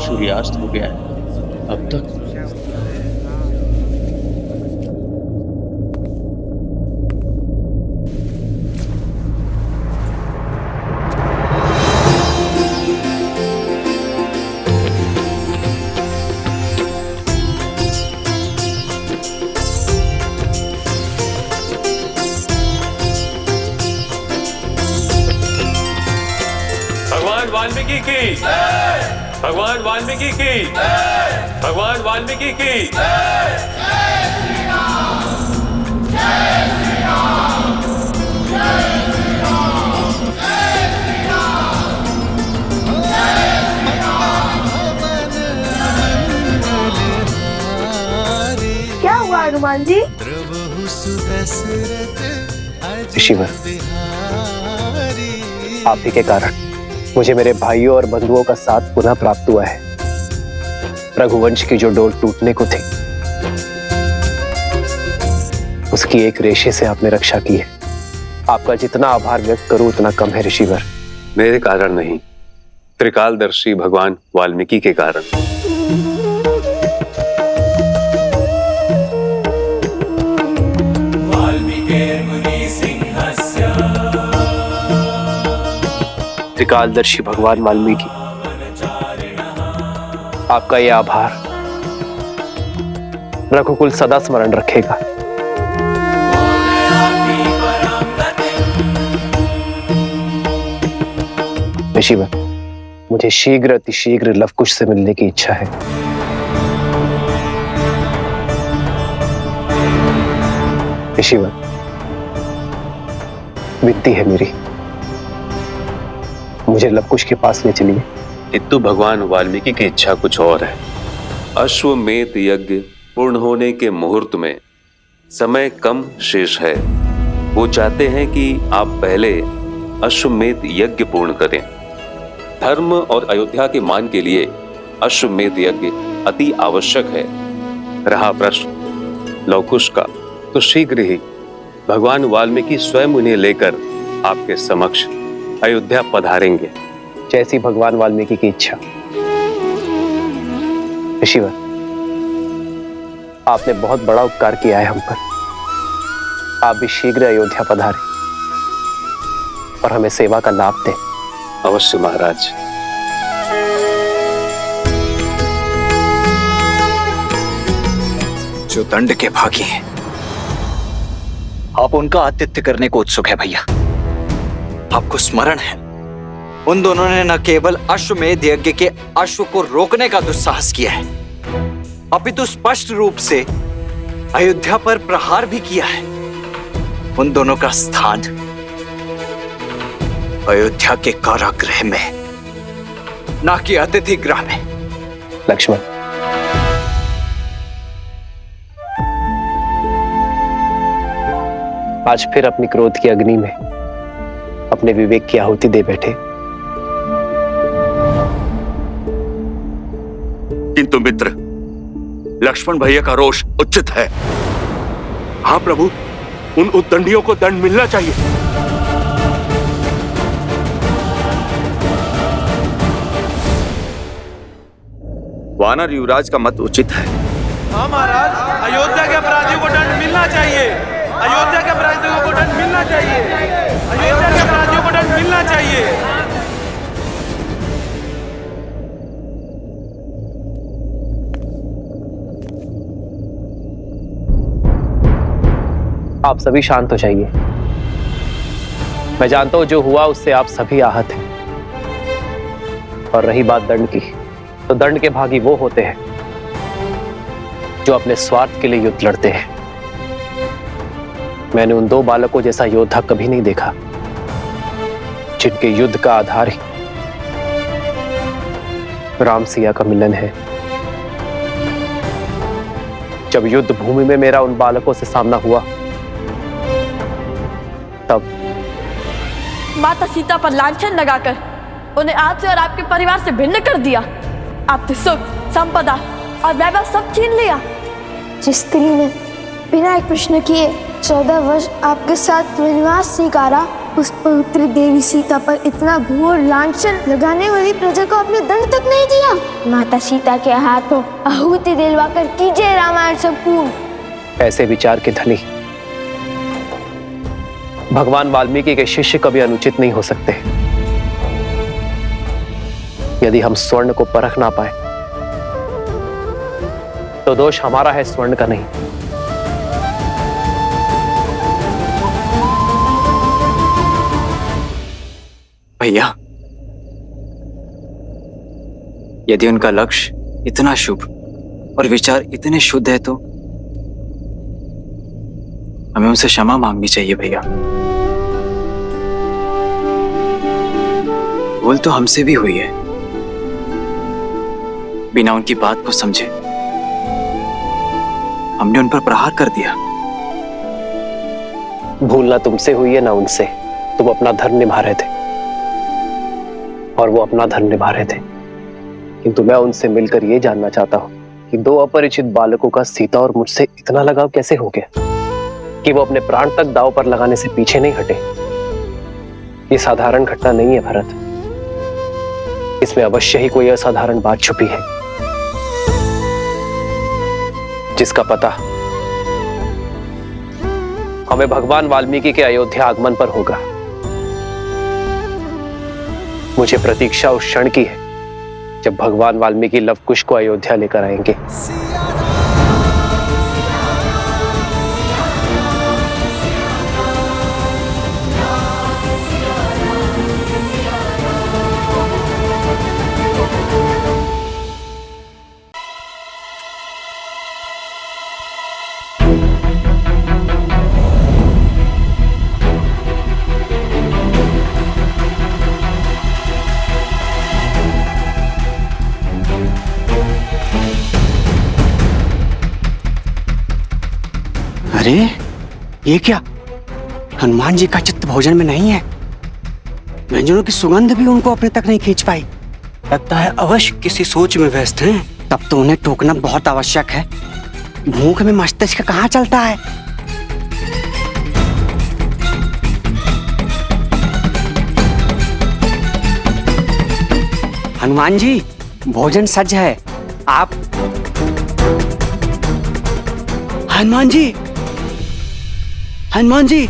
सूर्यास्त हो गया है अब तक। भगवान वाल्मीकि की, भगवान वाल्मीकि की, भगवान वाल्मीकि की। क्या हुआ हनुमान जी? ऋषिवर, आप ही के कारण मुझे मेरे भाइयों और बंधुओं का साथ पुनः प्राप्त हुआ है। रघुवंश की जो डोर टूटने को थी, उसकी एक रेशे से आपने रक्षा की है। आपका जितना आभार व्यक्त करूं उतना कम है ऋषिवर। मेरे कारण नहीं, त्रिकालदर्शी भगवान वाल्मीकि के कारण। त्रिकालदर्शी भगवान वाल्मीकि, आपका यह आभार रघुकुल सदा स्मरण रखेगा। ऋषिवर, मुझे शीघ्र अतिशीघ्र लवकुश से मिलने की इच्छा है। ऋषिवर, विनती है मेरी, मुझे लवकुश के पास ले चलिए। किंतु भगवान वाल्मीकि की इच्छा कुछ और है। अश्वमेध यज्ञ पूर्ण होने के मुहूर्त में समय कम शेष है। वो चाहते हैं कि आप पहले अश्वमेध यज्ञ पूर्ण करें। धर्म और अयोध्या के मान के लिए अश्वमेध यज्ञ अति आवश्यक है। रहा प्रश्न लवकुश का, तो शीघ्र ही भगवान वाल्मीकि स्वयं उन्हें लेकर आपके समक्ष अयोध्या पधारेंगे। जैसी भगवान वाल्मीकि की इच्छा। ऋषिवर, आपने बहुत बड़ा उपकार किया है हम पर। आप भी शीघ्र अयोध्या पधारें और हमें सेवा का लाभ दें। अवश्य महाराज। जो दंड के भागी हैं, आप उनका आतिथ्य करने को उत्सुक है भैया। आपको स्मरण है, उन दोनों ने न केवल अश्वमेध यज्ञ के अश्व को रोकने का दुस्साहस किया है, अपितु स्पष्ट रूप से अयोध्या पर प्रहार भी किया है। उन दोनों का स्थान अयोध्या के कारागृह में, ना कि अतिथि गृह में। लक्ष्मण, आज फिर अपनी क्रोध की अग्नि में अपने विवेक की आहुति दे बैठे। किंतु मित्र, लक्ष्मण भैया का रोष उचित है। हाँ प्रभु, उन उद्दंडियों को दंड मिलना चाहिए। वानर युवराज का मत उचित है। हाँ महाराज, अयोध्या के अपराधियों को दंड मिलना चाहिए। अयोध्या के अपराधियों को दंड मिलना चाहिए। अयोध्या के अपराधियों को दंड मिलना चाहिए। आप सभी शांत हो जाइए। मैं जानता हूं जो हुआ उससे आप सभी आहत हैं। और रही बात दंड की, तो दंड के भागी वो होते हैं जो अपने स्वार्थ के लिए युद्ध लड़ते हैं। मैंने उन दो बालकों जैसा योद्धा कभी नहीं देखा जिनके युद्ध का आधार ही राम सिया का मिलन है। जब युद्ध भूमि में मेरा उन बालकों से सामना हुआ, तब माता सीता पर लांछन लगाकर उन्हें आपसे और आपके परिवार से भिन्न कर दिया। आपसे सुख, संपदा और वैभव सब छीन लिया। जिस स्त्री ने बिना एक प्रश्न किए 14 वर्ष आपके साथ वनवास स्वीकारा, उस पवित्र देवी सीता पर इतना घोर लांछन लगाने वाली प्रजा को आपने दंड तक नहीं दिया। माता सीता के हाथों आहुति दिलवाकर कीजिए रामायण संपूर्ण। ऐसे विचार के धनी भगवान वाल्मीकि के शिष्य कभी अनुचित नहीं हो सकते। यदि हम स्वर्ण को परख ना पाए तो दोष हमारा है, स्वर्ण का नहीं। भैया, यदि उनका लक्ष्य इतना शुभ और विचार इतने शुद्ध है तो हमें उनसे क्षमा मांगनी चाहिए भैया। भूल तो हमसे भी हुई है, बिना उनकी बात को समझे हमने उन पर प्रहार कर दिया। भूल ना तुमसे हुई है ना उनसे। तुम अपना धर्म निभा रहे थे और वो अपना धर्म निभा रहे थे। किंतु मैं उनसे मिलकर ये जानना चाहता हूं कि दो अपरिचित बालकों का सीता और मुझसे इतना लगाव कैसे हो गया कि वो अपने प्राण तक दांव पर लगाने से पीछे नहीं हटे। ये साधारण घटना नहीं है भरत, इसमें अवश्य ही कोई असाधारण बात छुपी है जिसका पता हमें भगवान वाल्मीकि के अयोध्या आगमन पर होगा। मुझे प्रतीक्षा उस क्षण की है जब भगवान वाल्मीकि लव कुश को अयोध्या लेकर आएंगे। अरे ये क्या, हनुमान जी का चित्त भोजन में नहीं है। व्यंजनों की सुगंध भी उनको अपने तक नहीं खींच पाई। लगता है अवश्य किसी सोच में व्यस्त हैं। तब तो उन्हें टोकना बहुत आवश्यक है। भूख में मस्तिष्क कहाँ चलता है। हनुमान जी, भोजन सज है। आप हनुमान जी, हनुमान जी,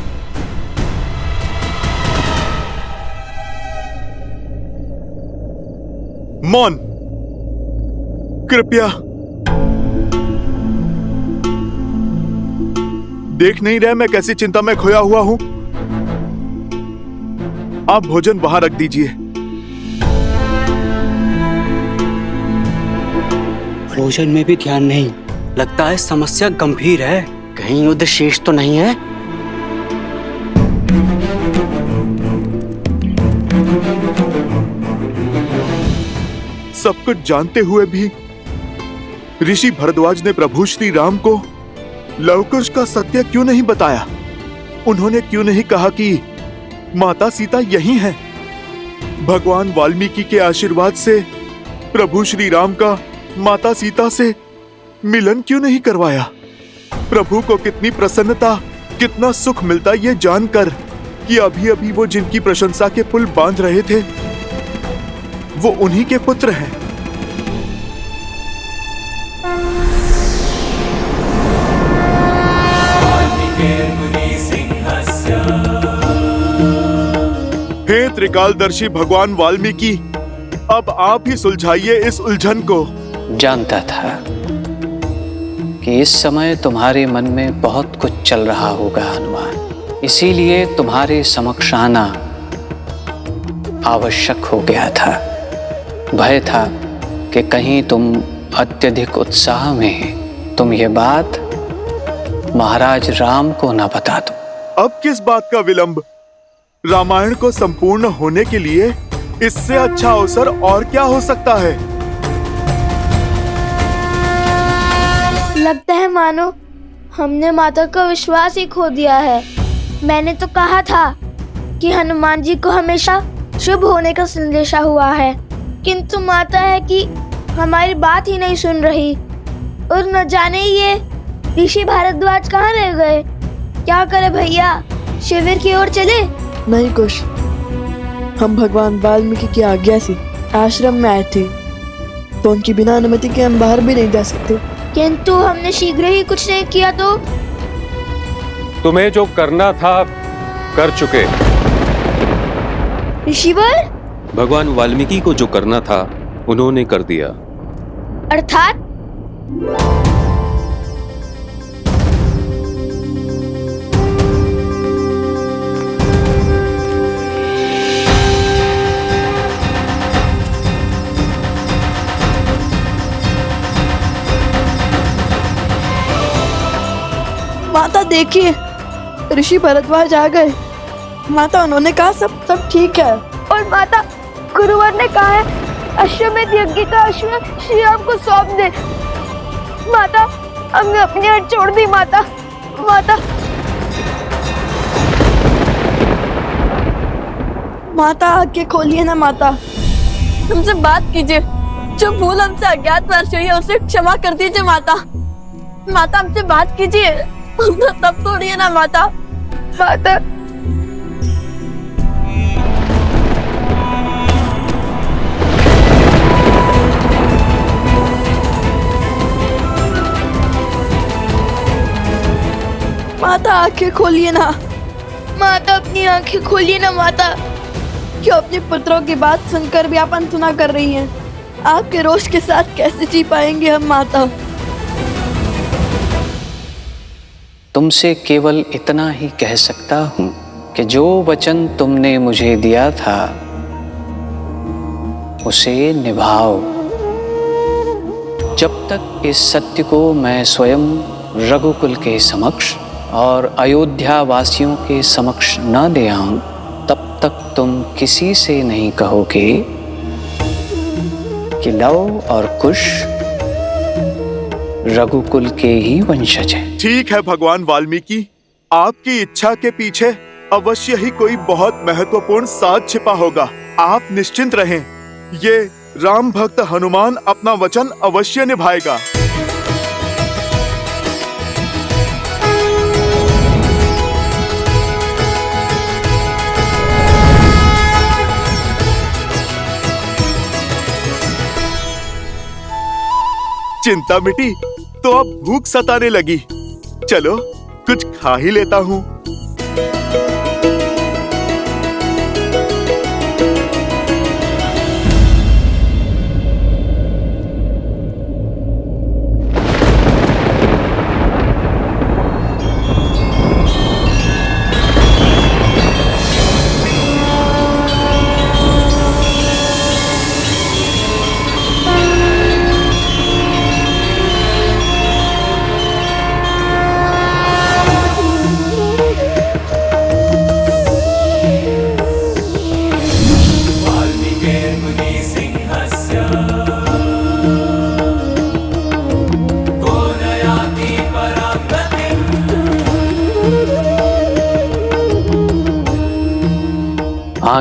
मौन, कृपया। देख नहीं रहे मैं कैसी चिंता में खोया हुआ हूं? आप भोजन वहां रख दीजिए। भोजन में भी ध्यान नहीं। लगता है समस्या गंभीर है। कहीं युद्ध शेष तो नहीं है। सब कुछ जानते हुए भी ऋषि भरद्वाज ने प्रभु श्री राम को लव कुश का सत्य क्यों नहीं बताया? उन्होंने क्यों नहीं कहा कि माता सीता यही हैं? भगवान वाल्मीकि के आशीर्वाद से प्रभु श्री राम का माता सीता से मिलन क्यों नहीं करवाया? प्रभु को कितनी प्रसन्नता, कितना सुख मिलता ये जानकर कि अभी अभी वो जिनकी प्रशंसा के पुल बांध रहे थे वो उन्हीं के पुत्र हैं। हे त्रिकालदर्शी भगवान वाल्मीकि, अब आप ही सुलझाइए इस उलझन को। जानता था कि इस समय तुम्हारे मन में बहुत कुछ चल रहा होगा हनुमान, इसीलिए तुम्हारे समक्ष आना आवश्यक हो गया था। भय था कि कहीं तुम अत्यधिक उत्साह में तुम ये बात महाराज राम को न बता दो। अब किस बात का विलंब? रामायण को संपूर्ण होने के लिए इससे अच्छा अवसर और क्या हो सकता है? लगता है मानो हमने माता का विश्वास ही खो दिया है। मैंने तो कहा था कि हनुमान जी को हमेशा शुभ होने का संदेशा हुआ है, किंतु माता है कि हमारी बात ही नहीं सुन रही। और न जाने ये ऋषि भारद्वाज कहाँ रह गए। क्या करे भैया, शिविर की ओर चले? नहीं कुश, हम भगवान वाल्मीकि की आज्ञा से आश्रम में आए थे, तो उनकी बिना अनुमति के हम बाहर भी नहीं जा सकते। किंतु हमने शीघ्र ही कुछ नहीं किया तो? तुम्हें जो करना था कर चुके। ऋषिवर, भगवान वाल्मीकि को जो करना था उन्होंने कर दिया। अर्थात? माता देखिए, ऋषि भरद्वाज आ गए। माता, उन्होंने कहा सब ठीक है। और माता, गुरुवर ने कहा है अश्वमेध यज्ञ का अश्व श्री राम को सौंप दे। माता, हमने अपनी हट छोड़ दी। माता, माता, माता आंखें खोलिए ना माता, हमसे बात कीजिए। जो भूल हमसे अज्ञातवश हुई है उसे क्षमा कर दीजिए माता। माता, हमसे बात कीजिए, तब तोड़िए ना माता। माता, माता आंखें खोलिए ना। माता, अपनी आंखें खोलिए ना माता। क्यों अपने पुत्रों की बात सुनकर भी आप अनसुना कर रही हैं? आपके रोष के साथ कैसे जी पाएंगे हम माता? तुमसे केवल इतना ही कह सकता हूं कि जो वचन तुमने मुझे दिया था उसे निभाओ। जब तक इस सत्य को मैं स्वयं रघुकुल के समक्ष और अयोध्या वासियों के समक्ष न ले आऊं, तब तक तुम किसी से नहीं कहोगे कि लव और कुश रघुकुल के ही वंशज है। ठीक है भगवान वाल्मीकि, आपकी इच्छा के पीछे अवश्य ही कोई बहुत महत्वपूर्ण साध छिपा होगा। आप निश्चिंत रहें, ये राम भक्त हनुमान अपना वचन अवश्य निभाएगा। चिंता मिटी तो अब भूख सताने लगी। चलो कुछ खा ही लेता हूँ।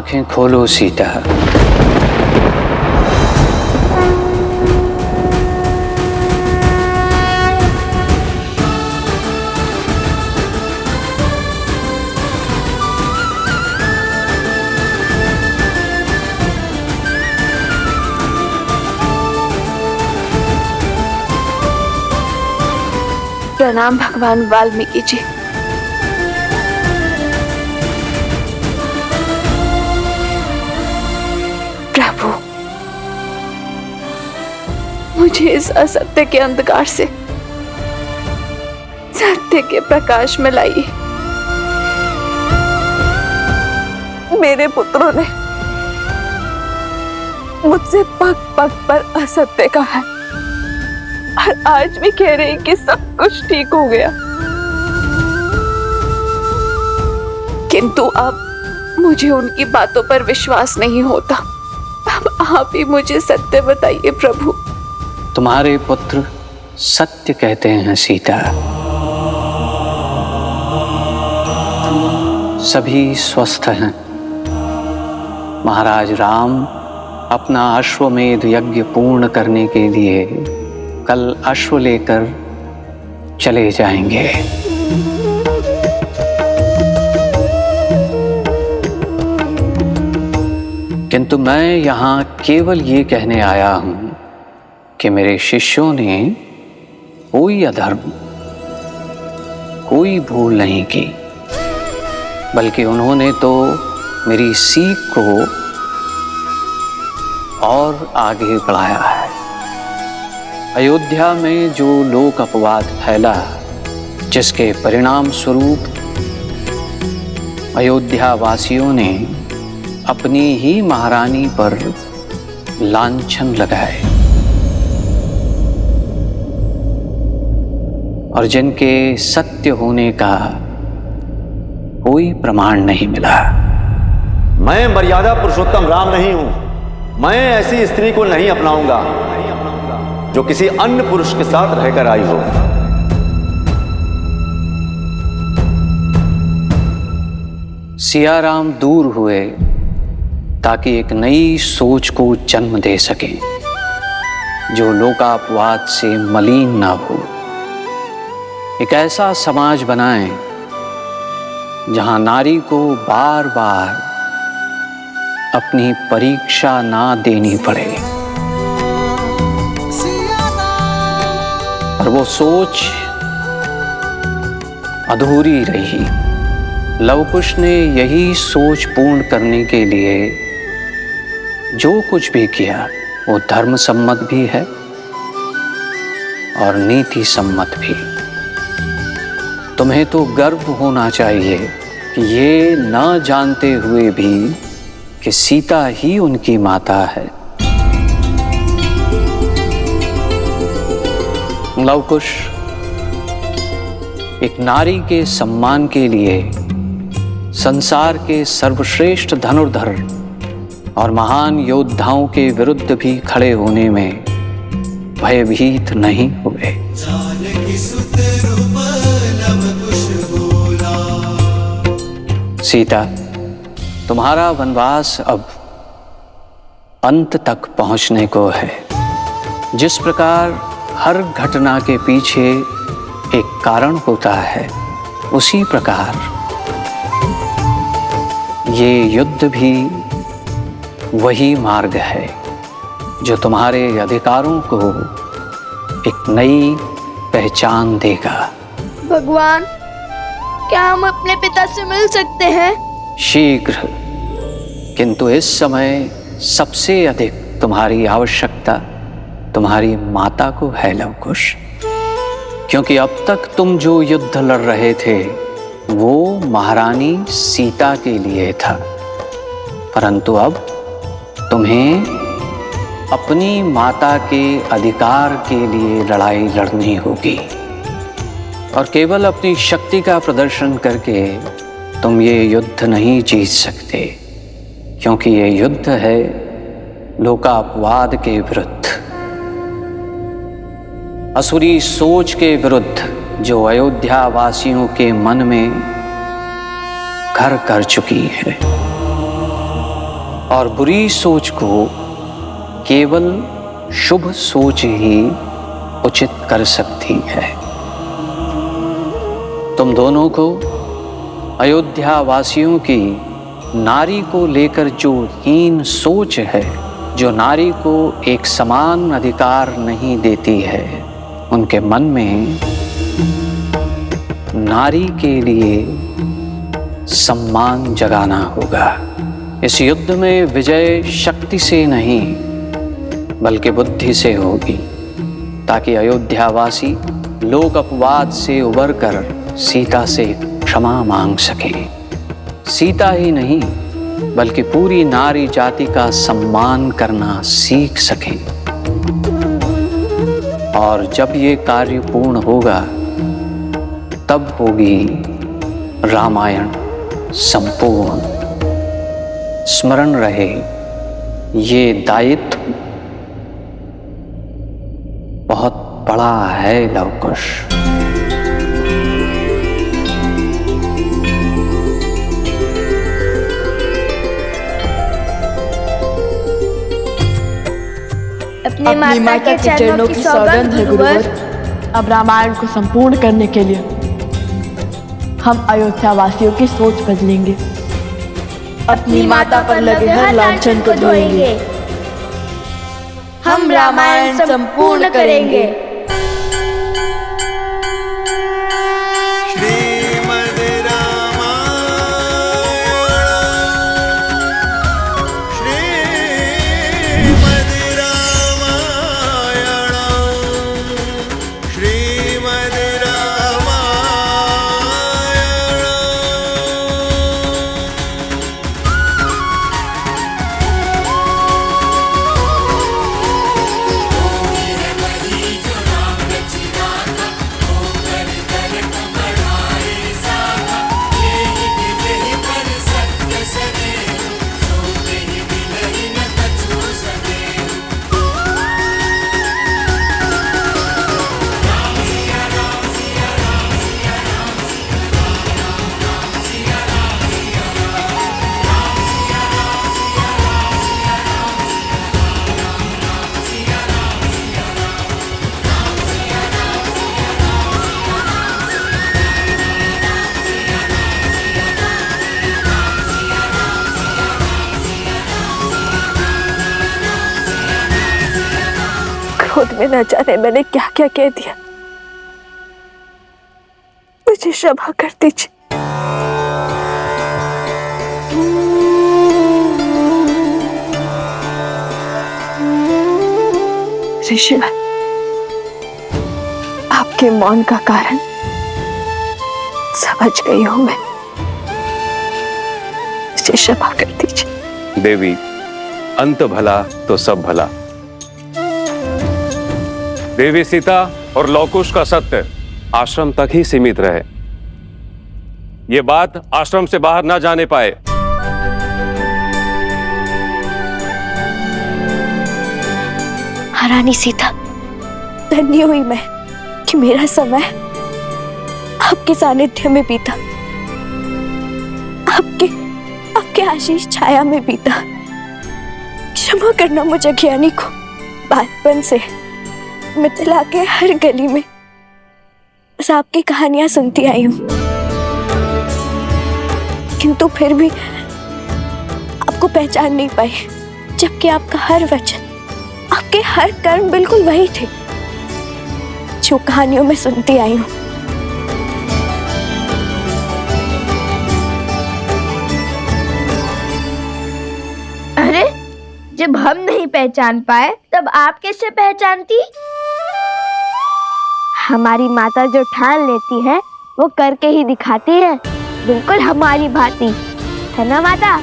आंखें खोलो सीता। प्रणाम भगवान वाल्मीकि जी। प्रभु, मुझे इस असत्य के अंधकार से सत्य के प्रकाश में लाइए। मेरे पुत्रों ने मुझसे पग पग पर असत्य कहा है और आज भी कह रहे हैं कि सब कुछ ठीक हो गया, किंतु अब मुझे उनकी बातों पर विश्वास नहीं होता। अब आप ही मुझे सत्य बताइए प्रभु। तुम्हारे पुत्र सत्य कहते हैं सीता। सभी स्वस्थ हैं। महाराज राम अपना अश्वमेध यज्ञ पूर्ण करने के लिए कल अश्व लेकर चले जाएंगे। किंतु मैं यहाँ केवल ये कहने आया हूं कि मेरे शिष्यों ने कोई अधर्म, कोई भूल नहीं की, बल्कि उन्होंने तो मेरी सीख को और आगे बढ़ाया है। अयोध्या में जो लोक अपवाद फैला, जिसके परिणाम स्वरूप अयोध्या वासियों ने अपनी ही महारानी पर लांछन लगाए और जिनके सत्य होने का कोई प्रमाण नहीं मिला। मैं मर्यादा पुरुषोत्तम राम नहीं हूं। मैं ऐसी स्त्री को नहीं अपनाऊंगा जो किसी अन्य पुरुष के साथ रहकर आई हो। सियाराम दूर हुए ताकि एक नई सोच को जन्म दे सके जो लोकापवाद से मलिन ना हो। एक ऐसा समाज बनाएं जहां नारी को बार बार अपनी परीक्षा ना देनी पड़े। और वो सोच अधूरी रही। लवकुश ने यही सोच पूर्ण करने के लिए जो कुछ भी किया वो धर्म सम्मत भी है और नीति सम्मत भी। तुम्हें तो गर्व होना चाहिए कि ये न जानते हुए भी कि सीता ही उनकी माता है। लवकुश, एक नारी के सम्मान के लिए संसार के सर्वश्रेष्ठ धनुर्धर और महान योद्धाओं के विरुद्ध भी खड़े होने में भयभीत नहीं हुए। सीता, तुम्हारा वनवास अब अंत तक पहुंचने को है। जिस प्रकार हर घटना के पीछे एक कारण होता है, उसी प्रकार ये युद्ध भी वही मार्ग है जो तुम्हारे अधिकारों को एक नई पहचान देगा। भगवान, क्या हम अपने पिता से मिल सकते हैं? शीघ्र, किंतु इस समय सबसे अधिक तुम्हारी आवश्यकता तुम्हारी माता को है लवकुश, क्योंकि अब तक तुम जो युद्ध लड़ रहे थे वो महारानी सीता के लिए था, परंतु अब तुम्हें अपनी माता के अधिकार के लिए लड़ाई लड़नी होगी। और केवल अपनी शक्ति का प्रदर्शन करके तुम ये युद्ध नहीं जीत सकते, क्योंकि ये युद्ध है लोकापवाद के विरुद्ध, असुरी सोच के विरुद्ध जो अयोध्या वासियों के मन में घर कर चुकी है। और बुरी सोच को केवल शुभ सोच ही उचित कर सकती है। तुम दोनों को अयोध्या वासियों की नारी को लेकर जो हीन सोच है, जो नारी को एक समान अधिकार नहीं देती है, उनके मन में नारी के लिए सम्मान जगाना होगा। इस युद्ध में विजय शक्ति से नहीं बल्कि बुद्धि से होगी, ताकि अयोध्यावासी लोक अपवाद से उबरकर सीता से क्षमा मांग सके। सीता ही नहीं बल्कि पूरी नारी जाति का सम्मान करना सीख सके। और जब ये कार्य पूर्ण होगा तब होगी रामायण संपूर्ण। स्मरण रहे, ये दायित्व बहुत बड़ा है लवकुश। अपनी माता के चरणों की सौगंध है गुरुवर। अब रामायण को संपूर्ण करने के लिए हम अयोध्या वासियों की सोच बदलेंगे। अपनी माता पर लगे हर लांछन को धोएंगे। हम रामायण संपूर्ण करेंगे। क्रोध में न जाने मैंने क्या क्या कह दिया, मुझे क्षमा कर दीजिए। ऋषिवर, आपके मौन का कारण समझ गई हूं मैं, मुझे क्षमा कर दीजिए। देवी, अंत भला तो सब भला। देवी सीता और लवकुश का सत्य आश्रम तक ही सीमित रहे। ये बात आश्रम से बाहर ना जाने पाए। रानी सीता, धन्य हुई मैं कि मेरा समय आपके सानिध्य में बीता, आपके आशीष छाया में बीता। क्षमा करना मुझे ज्ञानी को। बालपन से मिथिला के हर गली में बस आपकी कहानियां सुनती आई हूं, किंतु फिर भी आपको पहचान नहीं पाई, जबकि आपका हर वचन, आपके हर कर्म बिल्कुल वही थे जो कहानियों में सुनती आई हूं। अरे, जब हम नहीं पहचान पाए तब आप कैसे पहचानती? हमारी माता जो ठान लेती है वो करके ही दिखाती है, बिल्कुल हमारी भांति, है ना माता?